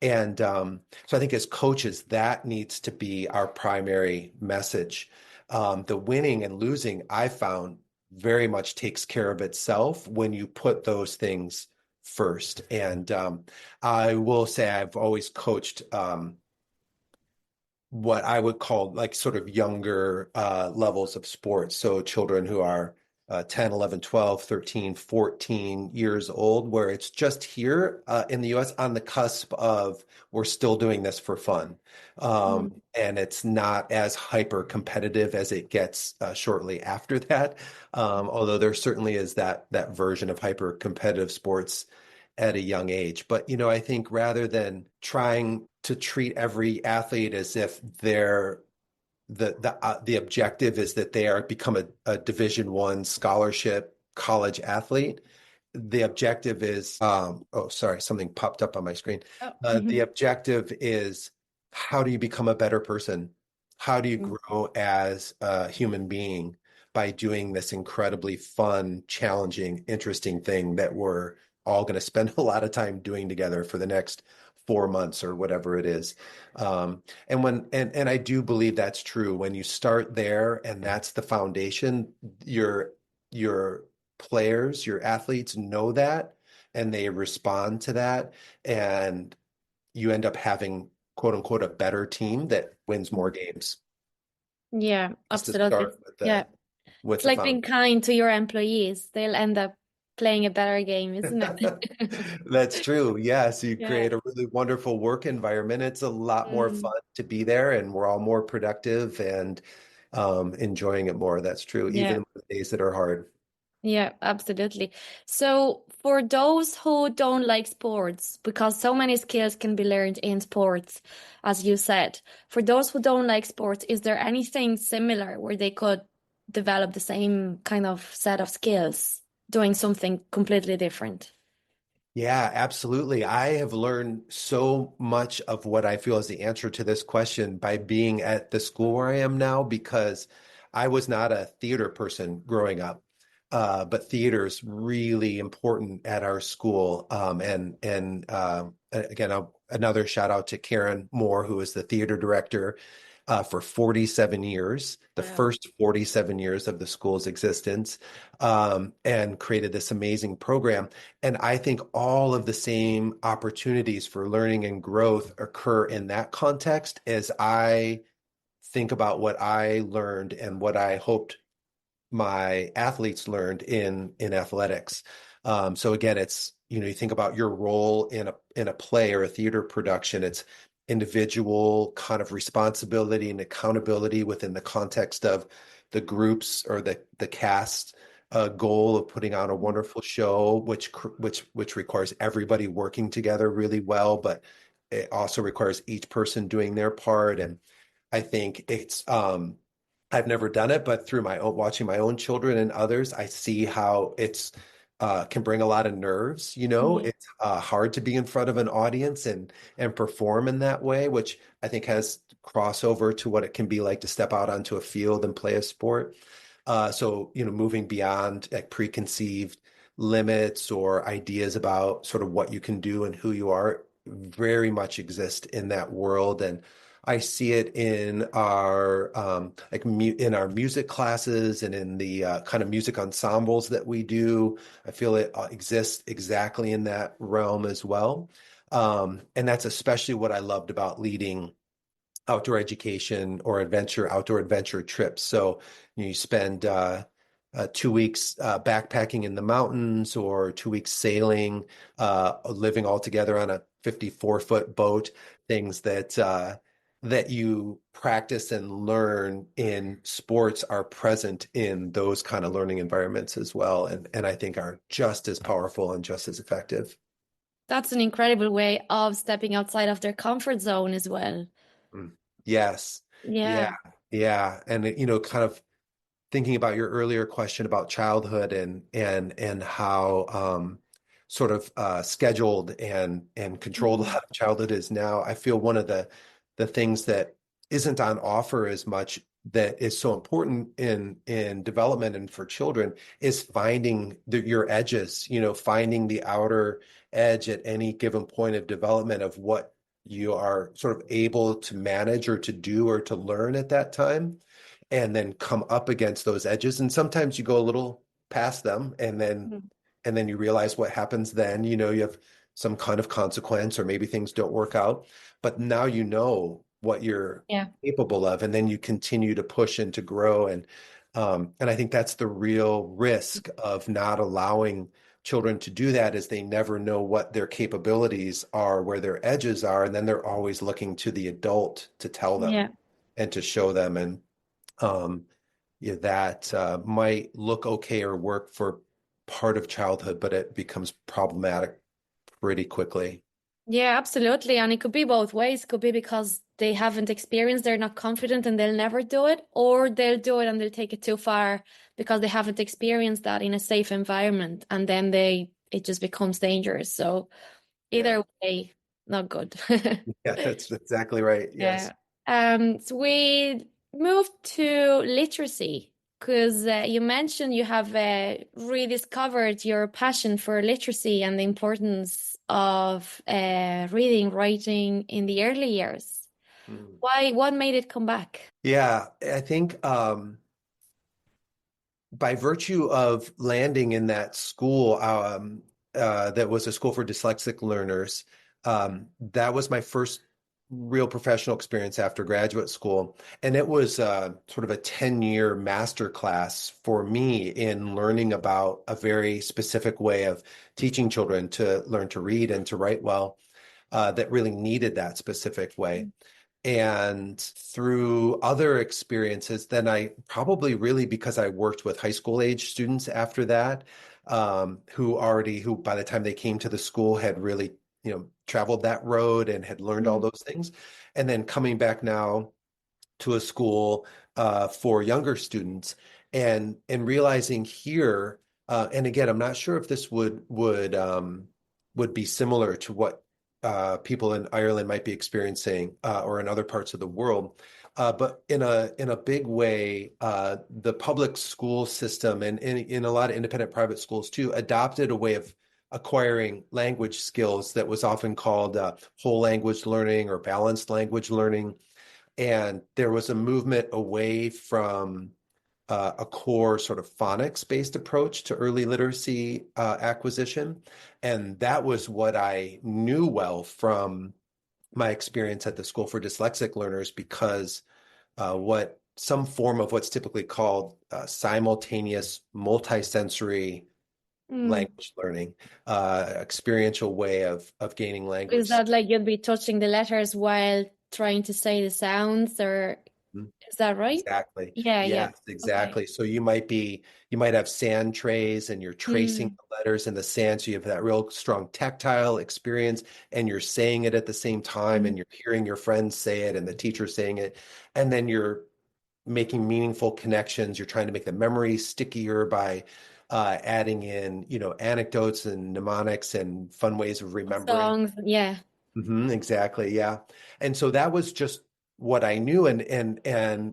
And so I think as coaches, that needs to be our primary message. The winning and losing, I found, very much takes care of itself when you put those things first. And I will say I've always coached what I would call like sort of younger levels of sports. So children who are 10, 11, 12, 13, 14 years old, where it's just here in the US on the cusp of we're still doing this for fun. Mm. And it's not as hyper competitive as it gets shortly after that. Although there certainly is that version of hyper competitive sports at a young age. But, I think rather than trying to treat every athlete as if they're the objective is that they are become a Division I scholarship college athlete. The objective is oh, sorry, something popped up on my screen. Oh. The objective is, how do you become a better person? How do you grow as a human being by doing this incredibly fun, challenging, interesting thing that we're all going to spend a lot of time doing together for the next 4 months or whatever it is. And I do believe that's true. When you start there and that's the foundation, your players, your athletes know that and they respond to that, and you end up having quote unquote a better team that wins more games. Yeah, Just to absolutely. start with Yeah. with It's the like being foundation. kind to your employees. They'll end up playing a better game, isn't it? That's true. Yes, you Yeah. create a really wonderful work environment. It's a lot more Mm. fun to be there, and we're all more productive and enjoying it more. That's true, even Yeah. on the days that are hard. Yeah, absolutely. So for those who don't like sports, because so many skills can be learned in sports, as you said, for those who don't like sports, is there anything similar where they could develop the same kind of set of skills, doing something completely different? Yeah, absolutely. I have learned so much of what I feel is the answer to this question by being at the school where I am now, because I was not a theater person growing up. But theater is really important at our school. Again, another shout out to Karen Moore, who is the theater director for 47 years, the Wow. first 47 years of the school's existence, and created this amazing program. And I think all of the same opportunities for learning and growth occur in that context as I think about what I learned and what I hoped my athletes learned in athletics. So again, it's, you think about your role in a play or a theater production. It's individual kind of responsibility and accountability within the context of the groups or the cast goal of putting on a wonderful show, which requires everybody working together really well, but it also requires each person doing their part. And I think I've never done it, but through my own watching my own children and others, I see how it's can bring a lot of nerves. Yeah. It's hard to be in front of an audience and perform in that way, which I think has crossover to what it can be like to step out onto a field and play a sport. So, moving beyond like preconceived limits or ideas about sort of what you can do and who you are very much exist in that world. And I see it in our in our music classes and in the kind of music ensembles that we do. I feel it exists exactly in that realm as well. And that's especially what I loved about leading outdoor education or outdoor adventure trips. So you spend 2 weeks backpacking in the mountains or 2 weeks sailing, living all together on a 54-foot boat, things that you practice and learn in sports are present in those kind of learning environments as well. And I think are just as powerful and just as effective. That's an incredible way of stepping outside of their comfort zone as well. Mm. Yes. Yeah. Yeah. Yeah. And kind of thinking about your earlier question about childhood and how sort of scheduled and controlled a Mhm. lot of childhood is now, I feel one of the things that isn't on offer as much that is so important in development and for children is finding your edges, finding the outer edge at any given point of development of what you are sort of able to manage or to do or to learn at that time, and then come up against those edges. And sometimes you go a little past them, Mhm. and then you realize what happens then. You have some kind of consequence, or maybe things don't work out, but now you know what you're Yeah. capable of, and then you continue to push and to grow. And And I think that's the real risk of not allowing children to do that is they never know what their capabilities are, where their edges are, and then they're always looking to the adult to tell them Yeah. and to show them. And yeah, that might look okay or work for part of childhood, but it becomes problematic pretty quickly. Yeah, absolutely. And it could be both ways. It could be because they haven't experienced, they're not confident and they'll never do it, or they'll do it and they'll take it too far because they haven't experienced that in a safe environment. And then it just becomes dangerous. So Yeah. either way, not good. Yeah, that's exactly right. Yes. Yeah. So we moved to literacy because you mentioned you have rediscovered your passion for literacy and the importance of reading, writing in the early years. Mm. Why? What made it come back? Yeah, I think by virtue of landing in that school, that was a school for dyslexic learners, that was my first real professional experience after graduate school. And it was sort of a 10-year master class for me in learning about a very specific way of teaching children to learn to read and to write well, that really needed that specific way. And through other experiences, then I probably really because I worked with high school age students after that, who by the time they came to the school had really, traveled that road and had learned all Mm. those things. And then coming back now to a school for younger students and realizing here, and again, I'm not sure if this would be similar to what people in Ireland might be experiencing or in other parts of the world. But in a big way, the public school system and in a lot of independent private schools too adopted a way of acquiring language skills that was often called whole language learning or balanced language learning. And there was a movement away from a core sort of phonics-based approach to early literacy acquisition. And that was what I knew well from my experience at the School for Dyslexic Learners, because what some form of what's typically called simultaneous multisensory Mm. language learning, experiential way of gaining Is language. that like you'll be touching the letters while trying to say the sounds, or is that right? Exactly. Yeah, yeah. Yes, Okay. exactly. So you might have sand trays and you're tracing Mm. the letters in the sand. So you have that real strong tactile experience and you're saying it at the same time Mm. and you're hearing your friends say it and the teacher saying it. And then you're making meaningful connections. You're trying to make the memory stickier by adding in, anecdotes and mnemonics and fun ways of remembering. Songs, yeah. Exactly. Yeah. And so that was just what I knew. And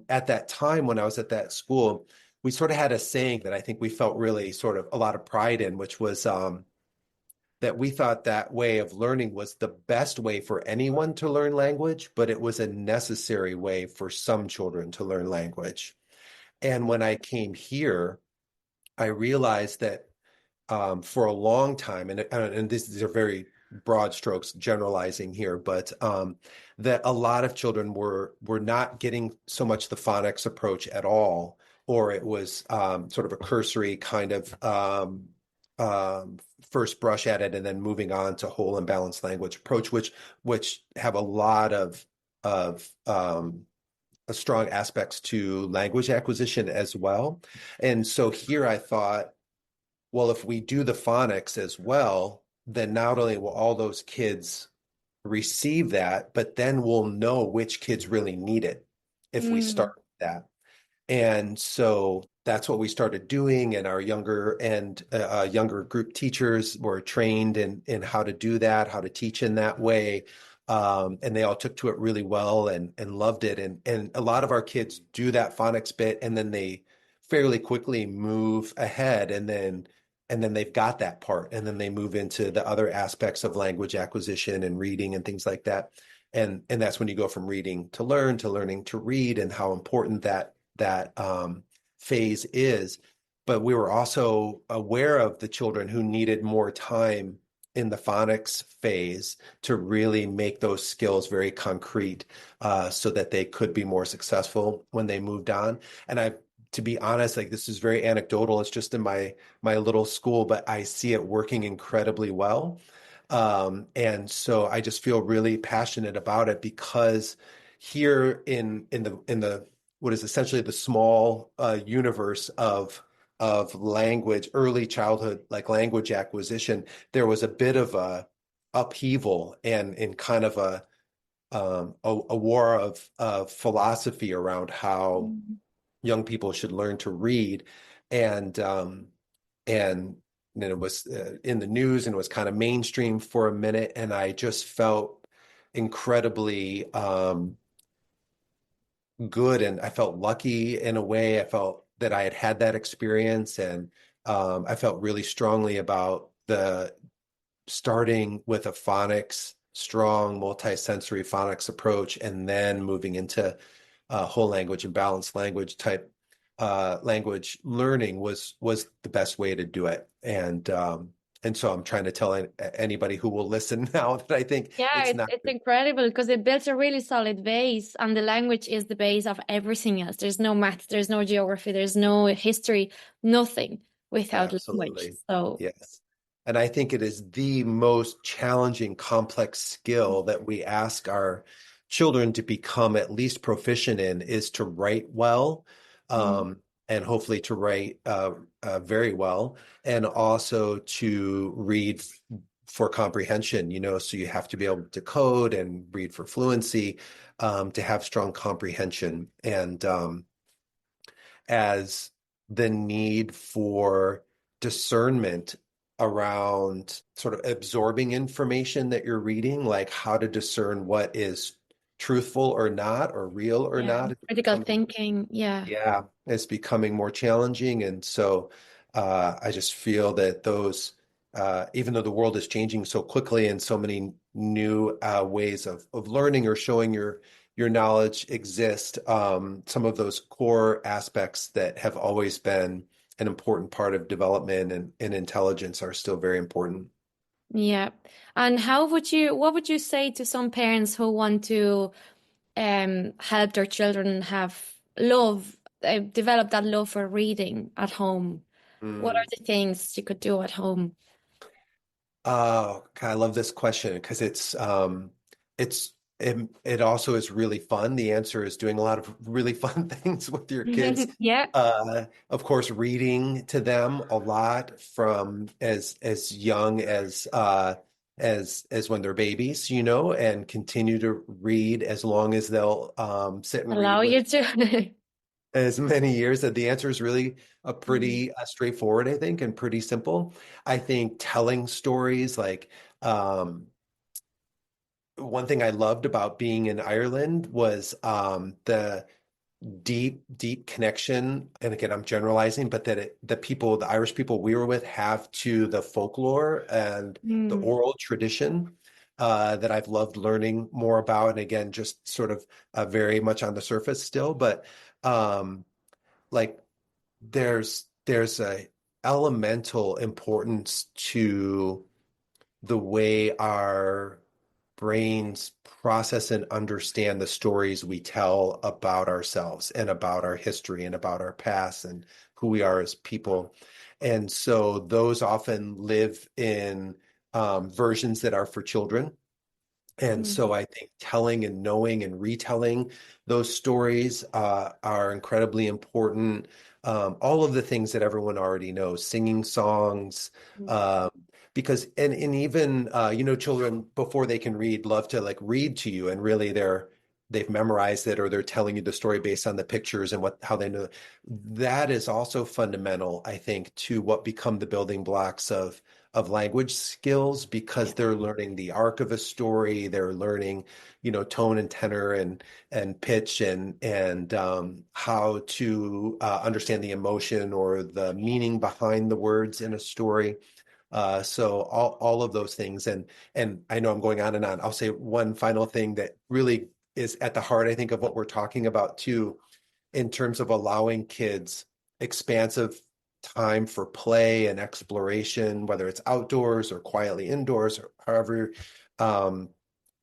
at that time when I was at that school, we sort of had a saying that I think we felt really sort of a lot of pride in, which was that we thought that way of learning was the best way for anyone to learn language, but it was a necessary way for some children to learn language. And when I came here, I realized that for a long time, and these are very broad strokes generalizing here, but that a lot of children were not getting so much the phonics approach at all, or it was sort of a cursory kind of first brush at it, and then moving on to whole and balanced language approach, which have a lot of strong aspects to language acquisition as well. And so here I thought, well, if we do the phonics as well, then not only will all those kids receive that, but then we'll know which kids really need it if we Mm. start with that. And so that's what we started doing, and our younger group teachers were trained in how to do that, how to teach in that way. And they all took to it really well and loved it. And a lot of our kids do that phonics bit, and then they fairly quickly move ahead, and then they've got that part, and then they move into the other aspects of language acquisition and reading and things like that. And that's when you go from reading to learn to learning to read, and how important that phase is. But we were also aware of the children who needed more time in the phonics phase to really make those skills very concrete, so that they could be more successful when they moved on. And I've to be honest, like this is very anecdotal. It's just in my little school, but I see it working incredibly well. And so I just feel really passionate about it because here in the what is essentially the small universe of language, early childhood like language acquisition, there was a bit of a upheaval and in kind of a war of philosophy around how Mm. young people should learn to read, and and then it was in the news and was kind of mainstream for a minute, and I just felt incredibly good, and I felt lucky in a way. I felt that I had had that experience, and I felt really strongly about the starting with a phonics, strong multisensory phonics approach, and then moving into whole language and balanced language type language learning was the best way to do it. And so I'm trying to tell anybody who will listen now that I think Yeah, it's it's not. it's incredible because it builds a really solid base, and the language is the base of everything else. There's no math, there's no geography, there's no history, nothing without language. Absolutely. So, Yes. And I think it is the most challenging, complex skill that we ask our children to become at least proficient in is to write well, mm, and hopefully to write very well, and also to read for comprehension, so you have to be able to code and read for fluency, to have strong comprehension. And as the need for discernment around sort of absorbing information that you're reading, like how to discern what is truthful or not, or real or yeah, not, is critical becoming, thinking. Yeah. yeah, it's becoming more challenging. And so I just feel that those, even though the world is changing so quickly and so many new ways of learning or showing your knowledge exist, some of those core aspects that have always been an important part of development and intelligence are still very important. Yeah. And what would you say to some parents who want to help their children have develop that love for reading at home? What are Mm. the things you could do at home? Oh, God, I love this question because it also is really fun. The answer is doing a lot of really fun things with your kids. Yeah. Of course, reading to them a lot from as young as when they're babies, and continue to read as long as they'll sit and read Allow with you to. as many years. That the answer is really a Mm. pretty straightforward, I think, and pretty simple. I think telling stories, like one thing I loved about being in Ireland was the deep connection. And again, I'm generalizing, but the Irish people we were with have to the folklore and the Mm. oral tradition that I've loved learning more about. And again, just sort of very much on the surface still, but um, like there's a elemental importance to the way our brains process and understand the stories we tell about ourselves and about our history and about our past and who we are as people. And so those often live in versions that are for children. And Mm. so I think telling and knowing and retelling those stories are incredibly important. All of the things that everyone already knows, singing songs, Mm. um, because and even children before they can read love to like read to you, and really they've memorized it or they're telling you the story based on the pictures and how they know. That is also fundamental, I think, to what become the building blocks of language skills, because they're learning the arc of a story, they're learning, tone and tenor and pitch and how to understand the emotion or the meaning behind the words in a story. So all of those things, and I know I'm going on and on. I'll say one final thing that really is at the heart, I think, of what we're talking about too, in terms of allowing kids expansive time for play and exploration, whether it's outdoors or quietly indoors or however um,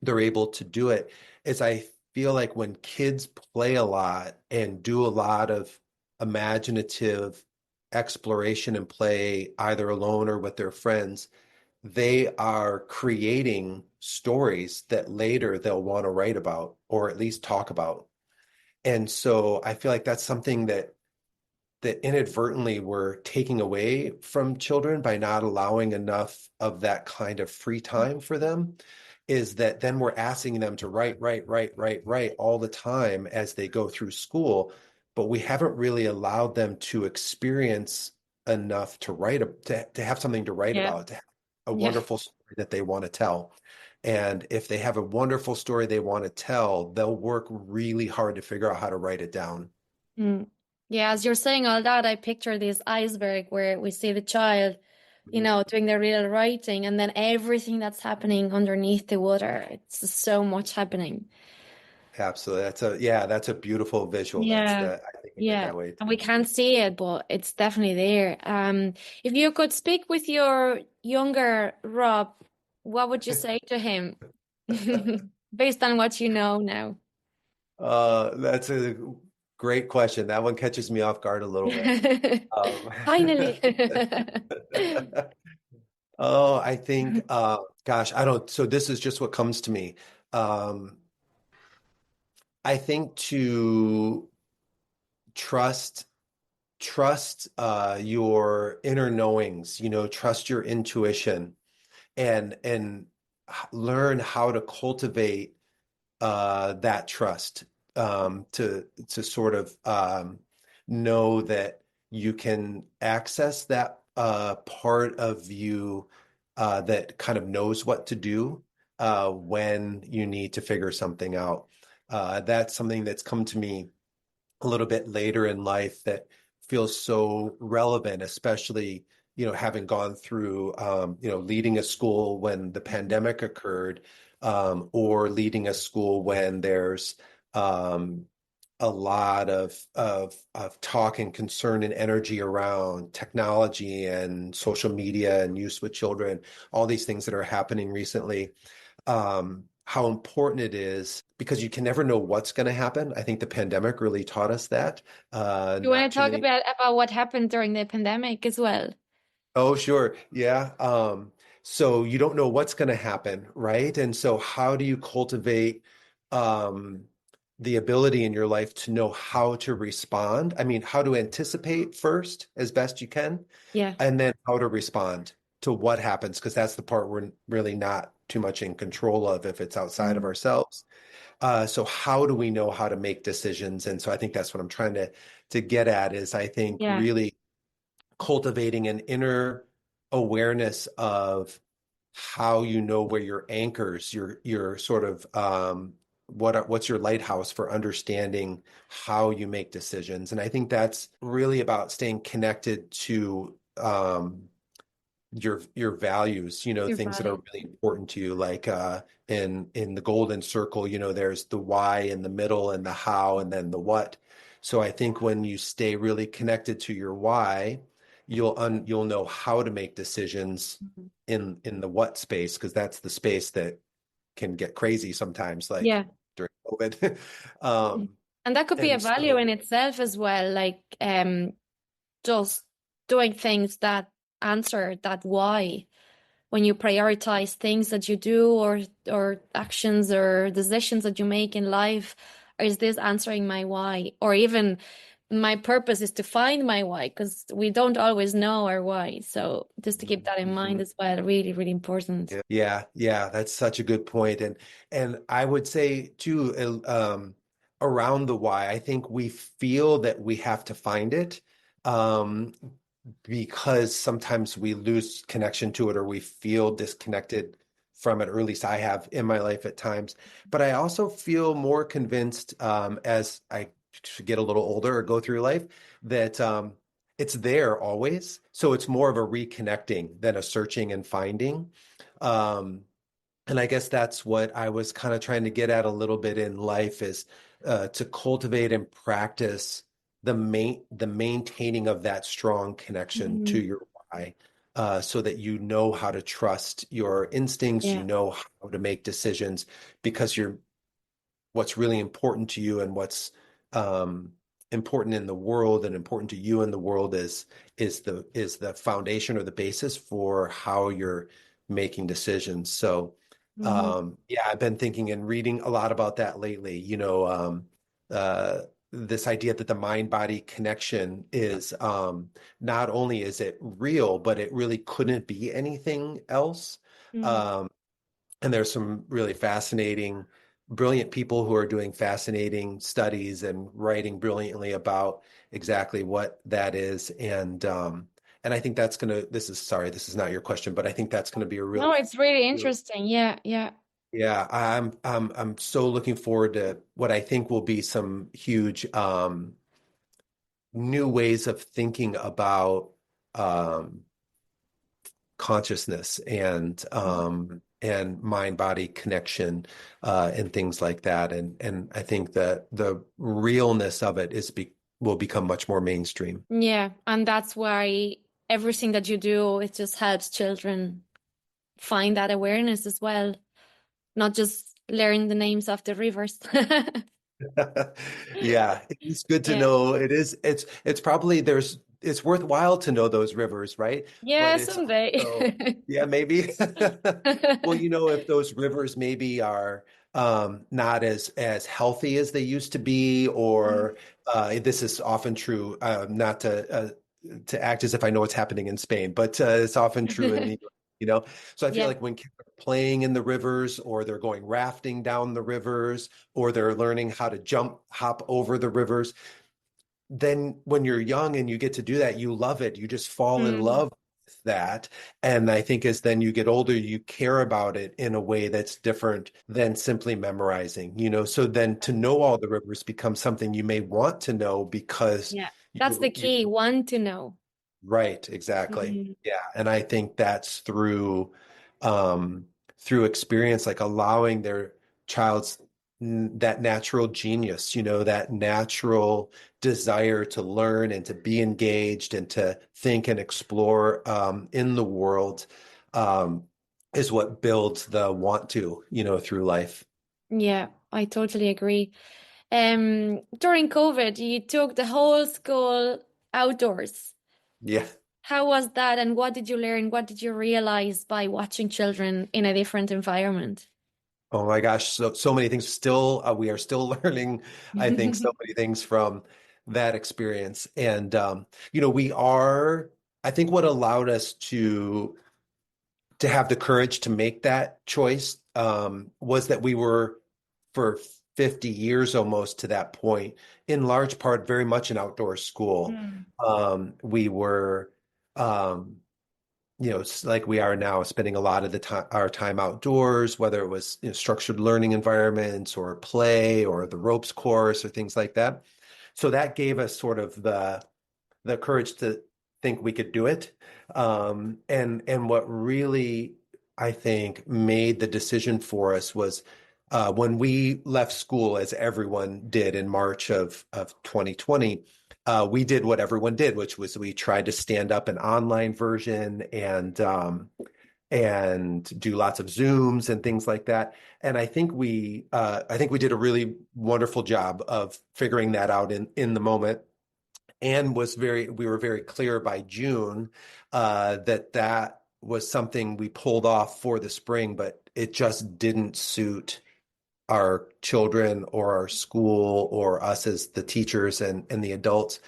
they're able to do it, is I feel like when kids play a lot and do a lot of imaginative exploration and play, either alone or with their friends, they are creating stories that later they'll want to write about or at least talk about. And so I feel like that's something that inadvertently we're taking away from children by not allowing enough of that kind of free time for them, is that then we're asking them to write all the time as they go through school, but we haven't really allowed them to experience enough to to have something to write Yeah. about, to have a Yeah. wonderful story that they want to tell. And if they have a wonderful story they want to tell, they'll work really hard to figure out how to write it down. Mm. Yeah, as you're saying all that, I picture this iceberg where we see the child, doing their real writing, and then everything that's happening underneath the water. It's just so much happening. Absolutely. That's a beautiful visual. Yeah. I think of it Yeah. that way And we too. can't see it, but it's definitely there. If you could speak with your younger Rob, what would you say to him based on what you know now? That's a great question. That one catches me off guard a little bit. Um, Finally. oh, I think, gosh, I don't, so this is just what comes to me. Um, I think to trust, trust your inner knowings, trust your intuition and learn how to cultivate that trust, to sort of know that you can access that part of you that kind of knows what to do when you need to figure something out. That's something that's come to me a little bit later in life that feels so relevant, especially, having gone through, leading a school when the pandemic occurred, or leading a school when there's um, a lot of talk and concern and energy around technology and social media and use with children, all these things that are happening recently, how important it is because you can never know what's going to happen. I think the pandemic really taught us that. You want Not to too talk many. about what happened during the pandemic as well? Oh, sure. Yeah. So you don't know what's going to happen, right? And so how do you cultivate um, the ability in your life to know how to respond? I mean, how to anticipate first as best you can, Yeah. and then how to respond to what happens, because that's the part we're really not too much in control of if it's outside of Mm. ourselves. So how do we know how to make decisions? And so I think that's what I'm trying to get at is I think Yeah. really cultivating an inner awareness of how you know where your anchors, your sort of what's your lighthouse for understanding how you make decisions. And I think that's really about staying connected to your values, Your things that are body. really important to you, like in the golden circle, there's the why in the middle and the how and then the what. So I think when you stay really connected to your why, you'll know how to make decisions Mhm. in the what space, because that's the space that can get crazy sometimes, like Yeah. during COVID. um And that could be a and value so in itself as well, like just doing things that answer that why. When you prioritize things that you do or actions or decisions that you make in life, or is this answering my why? Or even my purpose is to find my why, because we don't always know our why. So just to keep that in mind Mhm. as well, really, really important. Yeah, that's such a good point. And I would say too, around the why, I think we feel that we have to find it, um, because sometimes we lose connection to it or we feel disconnected from it, or at least I have in my life at times. But I also feel more convinced, as I get a little older or go through life, that it's there always. So it's more of a reconnecting than a searching and finding. Um, and I guess that's what I was kind of trying to get at a little bit in life is to cultivate and practice the maintaining of that strong connection to Mhm. your why, so that you know how to trust your instincts, you Yeah. know how to make decisions because you're what's really important to you and what's um, important in the world and important to you in the world is the foundation or the basis for how you're making decisions. So Mhm. yeah, I've been thinking and reading a lot about that lately. Uh, this idea that the mind-body connection is not only is it real, but it really couldn't be anything else. Mm. Um, and there's some really fascinating, brilliant people who are doing fascinating studies and writing brilliantly about exactly what that is. And I think that's gonna, this is not your question, but I think that's gonna be a No, real, it's really real interesting. Yeah, yeah. yeah, I'm so looking forward to what I think will be some huge new ways of thinking about um consciousness and mind body connection and things like that. And I think that the realness of it will become much more mainstream. Yeah, and that's why everything that you do, it just helps children find that awareness as well, not just learn the names of the rivers. Yeah, it's good to Yeah. know. It's probably it's worthwhile to know those rivers, right? Yeah, But it's someday. also, yeah, maybe. Well, if those rivers maybe are not as healthy as they used to be, Mm. or this is often true, not to act as if I know what's happening in Spain, but it's often true in the, you know. So I feel Yeah. like when kids are playing in the rivers, or they're going rafting down the rivers, or they're learning how to hop over the rivers, then when you're young and you get to do that, you love it. You just fall in Mm. love with that. And I think as then you get older, you care about it in a way that's different than simply memorizing, So then to know all the rivers becomes something you may want to know because Yeah. That's the key, one to know. right, exactly. Mhm. Yeah. And I think that's through experience, like allowing their child's that natural genius, that natural desire to learn and to be engaged and to think and explore in the world um, is what builds the want to, through life. Yeah, I totally agree. During COVID, you took the whole school outdoors. Yeah. How was that, and what did you learn? What did you realize by watching children in a different environment? Oh my gosh, so many things still we are still learning, I think, so many things from that experience. And we are, I think what allowed us to have the courage to make that choice was that we were for 50 years almost to that point, in large part very much an outdoor school. Mm. We were like we are now, spending a lot of our time outdoors, whether it was structured learning environments or play or the ropes course or things like that. So that gave us sort of the courage to think we could do it. And what really, I think, made the decision for us was when we left school, as everyone did in March of 2020. We did what everyone did, which was we tried to stand up an online version and do lots of Zooms and things like that. And I think we did a really wonderful job of figuring that out in the moment, and we were very clear by June that was something we pulled off for the spring, but it just didn't suit our children or our school or us as the teachers and the adults.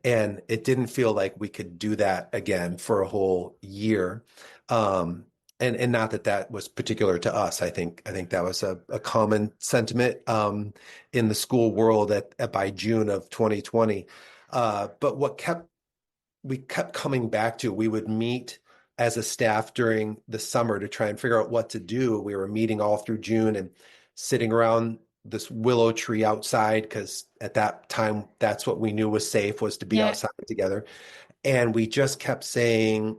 And it didn't feel like we could do that again for a whole year. Um, and not that was particular to us. I think that was a common sentiment in the school world by June of 2020. But we kept coming back to, we would meet as a staff during the summer to try and figure out what to do. We were meeting all through June and sitting around this willow tree outside, because at that time, that's what we knew was safe, was to be Yeah. outside together. And we just kept saying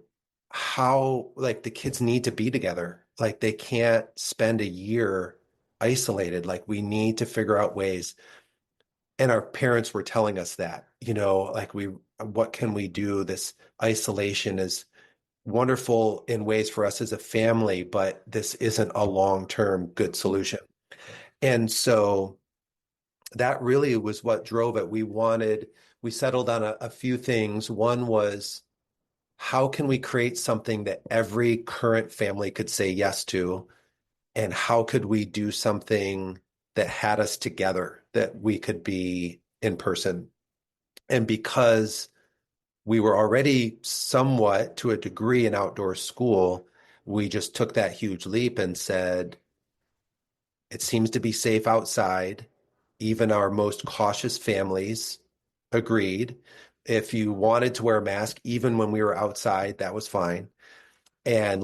how, like, the kids need to be together. Like, they can't spend a year isolated. Like, we need to figure out ways. And our parents were telling us that, like, what can we do? This isolation is wonderful in ways for us as a family, but this isn't a long-term good solution. And so that really was what drove it. We settled on a few things. One was, how can we create something that every current family could say yes to? And how could we do something that had us together, that we could be in person? And because we were already somewhat to a degree an outdoor school, we just took that huge leap and said, it seems to be safe outside. Even our most cautious families agreed. If you wanted to wear a mask, even when we were outside, that was fine. And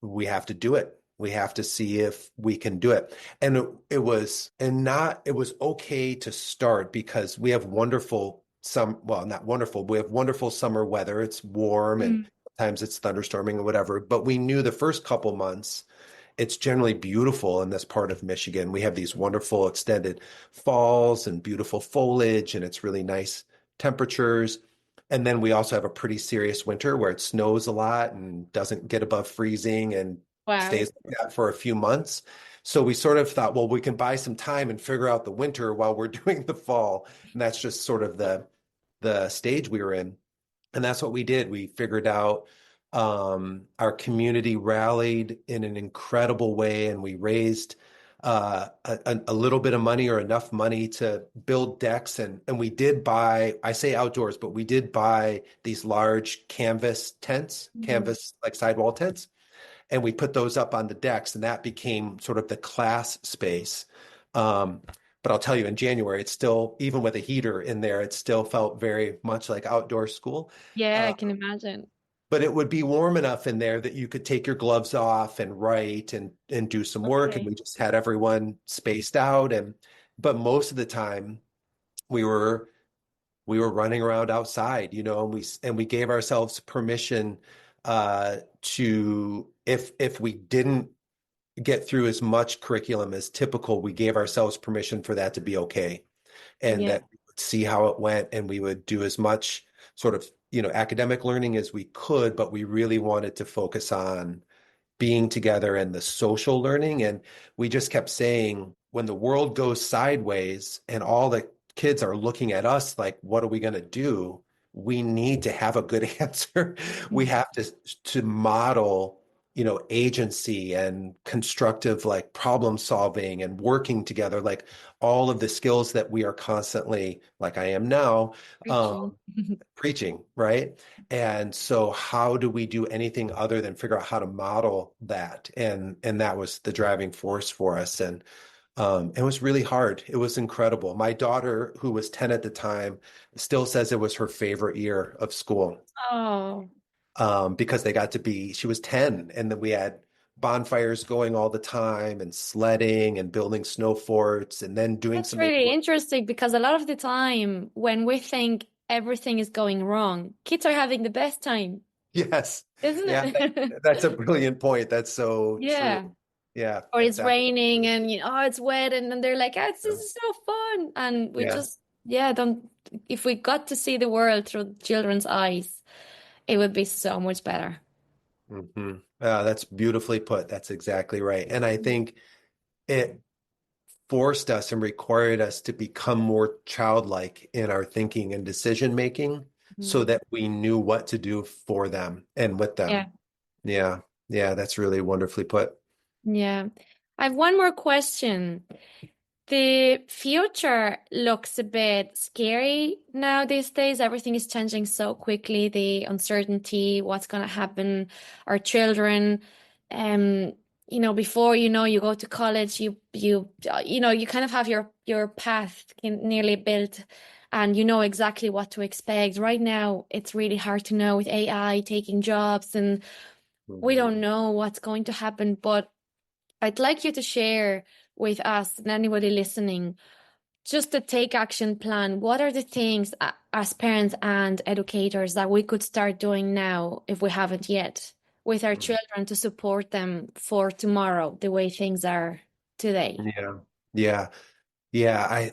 we have to do it. We have to see if we can do it. And it was okay to start because we have not wonderful, we have wonderful summer weather. It's warm and Mm. sometimes it's thunderstorming or whatever. But we knew the first couple months, it's generally beautiful in this part of Michigan. We have these wonderful extended falls and beautiful foliage, and it's really nice temperatures. And then we also have a pretty serious winter where it snows a lot and doesn't get above freezing and Wow. stays like that for a few months. So we sort of thought, well, we can buy some time and figure out the winter while we're doing the fall. And that's just sort of the stage we were in. And that's what we did. We figured out our community rallied in an incredible way, and we raised a little bit of money or enough money to build decks. And we did buy, I say outdoors, but we did buy these large canvas tents, Mhm. canvas like sidewall tents, and we put those up on the decks, and that became sort of the class space. Um, but I'll tell you, in January, it's still, even with a heater in there, it still felt very much like outdoor school. Yeah, I Uh, can imagine. but it would be warm enough in there that you could take your gloves off and write and do some work. And Okay. we just had everyone spaced out. But most of the time we were we were running around outside, and we gave ourselves permission to, if we didn't get through as much curriculum as typical, we gave ourselves permission for that to be okay, and Yeah. that we would see how it went, and we would do as much sort of, academic learning as we could, but we really wanted to focus on being together and the social learning. And we just kept saying, when the world goes sideways and all the kids are looking at us like, what are we going to do? We need to have a good answer. We Mm. have to model, agency and constructive, like problem solving and working together, like all of the skills that we are constantly, like I am now, Preaching. um, preaching, right? And so how do we do anything other than figure out how to model that? And that was the driving force for us. And it was really hard. It was incredible. My daughter, who was 10 at the time, still says it was her favorite year of school, Oh, because she was 10, and then we had bonfires going all the time and sledding and building snow forts and then doing that's some really interesting because a lot of the time when we think everything is going wrong, kids are having the best time, Yes. isn't Yeah, it? that's a brilliant point. That's so true. Yeah. Yeah, Or that's it's absolutely raining true. and oh it's wet and then they're like, oh, this is so fun. And we Yeah. just don't if we got to see the world through children's eyes, it would be so much better. Hmm. That's beautifully put. That's exactly right. And I think it forced us and required us to become more childlike in our thinking and decision making so Mhm. that we knew what to do for them and with Yeah. them. Yeah. Yeah, that's really wonderfully put. Yeah. I have one more question. The future looks a bit scary now these days. Everything is changing so quickly. The uncertainty, what's going to happen, our children. Um, before you go to college, you kind of have your path nearly built, and you know exactly what to expect. Right now, it's really hard to know with AI taking jobs, and we Mhm. don't know what's going to happen. But I'd like you to share with us and anybody listening just a take action plan. What are the things as parents and educators that we could start doing now if we haven't yet with our children to support them for tomorrow, the way things are today? Yeah. Yeah. Yeah,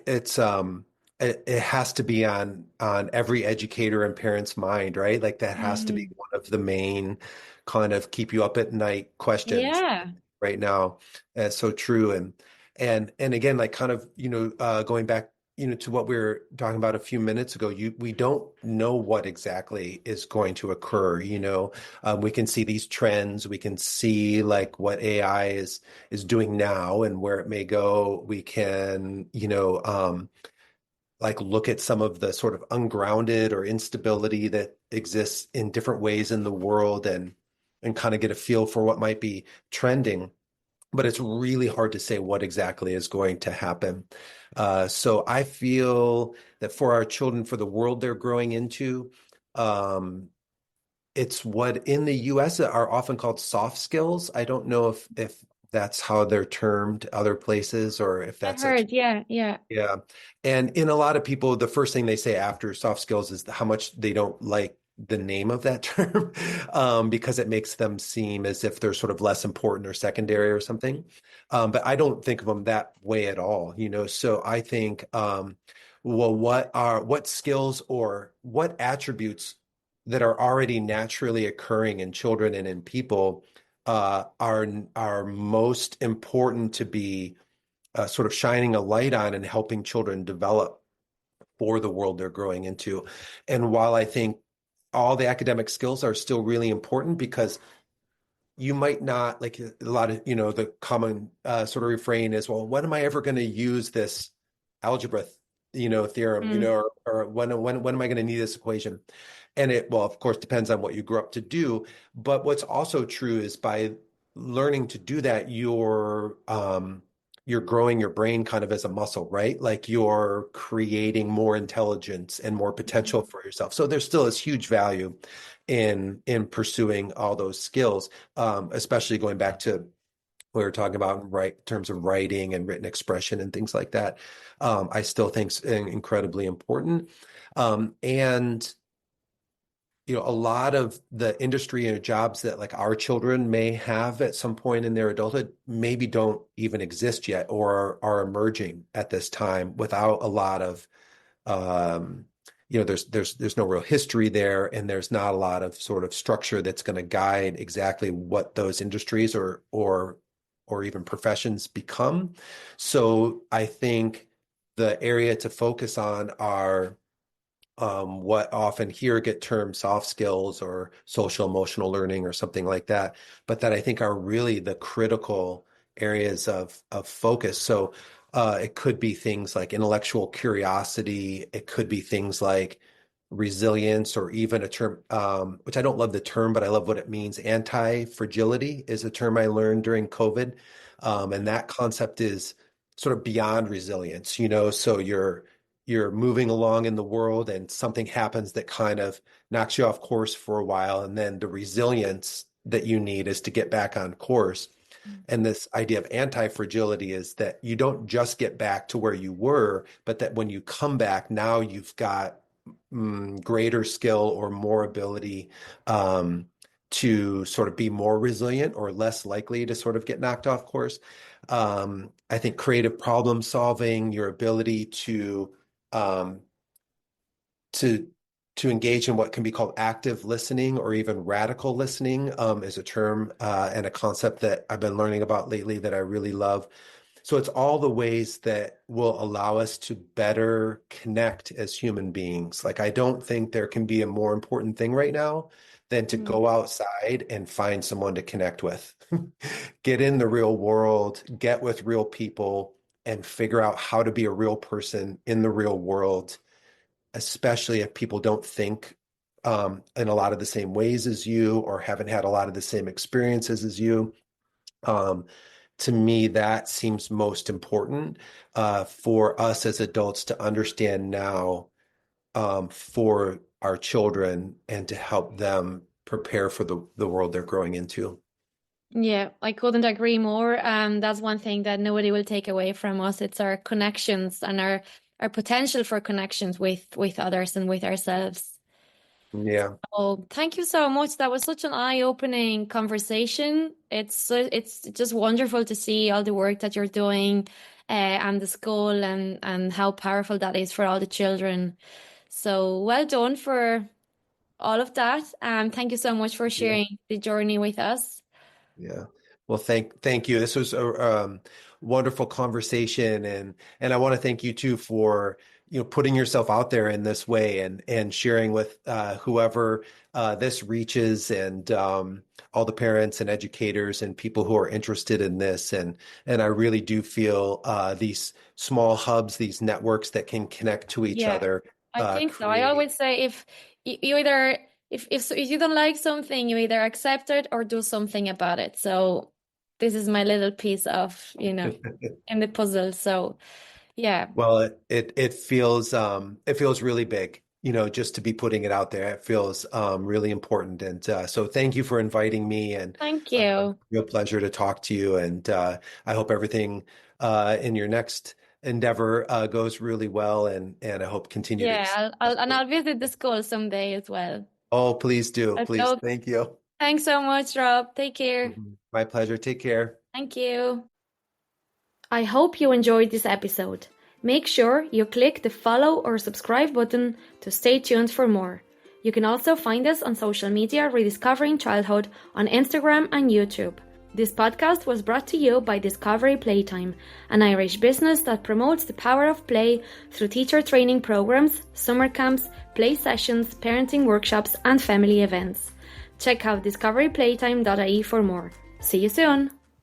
it has to be on every educator and parent's mind, right? Like that has to be Mm. one of the main kind of keep you up at night questions Yeah. right now. That's so true. And again, like kind of, going back, to what we were talking about a few minutes ago, we don't know what exactly is going to occur. We can see these trends, we can see like what AI is doing now and where it may go. We can, like look at some of the sort of ungrounded or instability that exists in different ways in the world and kind of get a feel for what might be trending. But it's really hard to say what exactly is going to happen. So I feel that for our children, for the world they're growing into, um, it's what in the US are often called soft skills. I don't know if that's how they're termed other places or if I've that's a heard, yeah, yeah. yeah. And in a lot of people, the first thing they say after soft skills is how much they don't like the name of that term, because it makes them seem as if they're sort of less important or secondary or something. But I don't think of them that way at all. So I think, well, what skills or what attributes that are already naturally occurring in children and in people are most important to be sort of shining a light on and helping children develop for the world they're growing into. And while I think all the academic skills are still really important because you might not like a lot of, the common sort of refrain is, well, when am I ever going to use this algebra, theorem, Mm, or when am I going to need this equation? And it, well, of course, depends on what you grew up to do. But what's also true is by learning to do that, you're growing your brain kind of as a muscle, right? Like you're creating more intelligence and more potential for yourself. So there's still this huge value in pursuing all those skills, especially going back to what we were talking about in terms of writing and written expression and things like that. I still think is incredibly important. And a lot of the industry and jobs that like our children may have at some point in their adulthood maybe don't even exist yet or are emerging at this time without a lot of um, there's no real history there, and there's not a lot of sort of structure that's going to guide exactly what those industries or even professions become. So I think the area to focus on are what often here get termed soft skills or social emotional learning or something like that, but that I think are really the critical areas of focus. So it could be things like intellectual curiosity. It could be things like resilience, or even a term, which I don't love the term, but I love what it means. Anti-fragility is a term I learned during COVID. And that concept is sort of beyond resilience, so you're moving along in the world and something happens that kind of knocks you off course for a while. And then the resilience that you need is to get back on course. And this idea of anti-fragility is that you don't just get back to where you were, but that when you come back, now you've got greater skill or more ability to sort of be more resilient or less likely to sort of get knocked off course. I think creative problem solving, your ability um, to to engage in what can be called active listening or even radical listening, is a term and a concept that I've been learning about lately that I really love. So it's all the ways that will allow us to better connect as human beings. Like I don't think there can be a more important thing right now than to mm. go outside and find someone to connect with. Get in the real world, get with real people, and figure out how to be a real person in the real world, especially if people don't think in a lot of the same ways as you or haven't had a lot of the same experiences as you. Um, to me, that seems most important for us as adults to understand now, for our children and to help them prepare for the world they're growing into. Yeah, I couldn't agree more. That's one thing that nobody will take away from us. It's our connections and our potential for connections with others and with ourselves. Yeah. Oh, thank you so much. That was such an eye-opening conversation. It's just wonderful to see all the work that you're doing, and the school and how powerful that is for all the children. So well done for all of that. Thank you so much for Yeah. sharing the journey with us. Yeah. Well, thank you. This was wonderful conversation. And I want to thank you too for, putting yourself out there in this way and sharing with whoever this reaches, and all the parents and educators and people who are interested in this. And I really do feel these small hubs, these networks that can connect to each Yeah, other, I think so. I create. always say if you either if you don't like something, you either accept it or do something about it. So this is my little piece of, in the puzzle. So yeah. Well, it feels really big, just to be putting it out there. It feels really important. And so thank you for inviting me, and Thank you. real pleasure to talk to you. And I hope everything in your next endeavor goes really well, and I hope continued Yeah, success. I'll visit the school someday as well. Oh, please do. Please. So Thank you. thanks so much, Rob. Take care. My pleasure. Take care. Thank you. I hope you enjoyed this episode. Make sure you click the follow or subscribe button to stay tuned for more. You can also find us on social media Rediscovering Childhood on Instagram and YouTube. This podcast was brought to you by Discovery Playtime, an Irish business that promotes the power of play through teacher training programs, summer camps, play sessions, parenting workshops, and family events. Check out discoveryplaytime.ie for more. See you soon!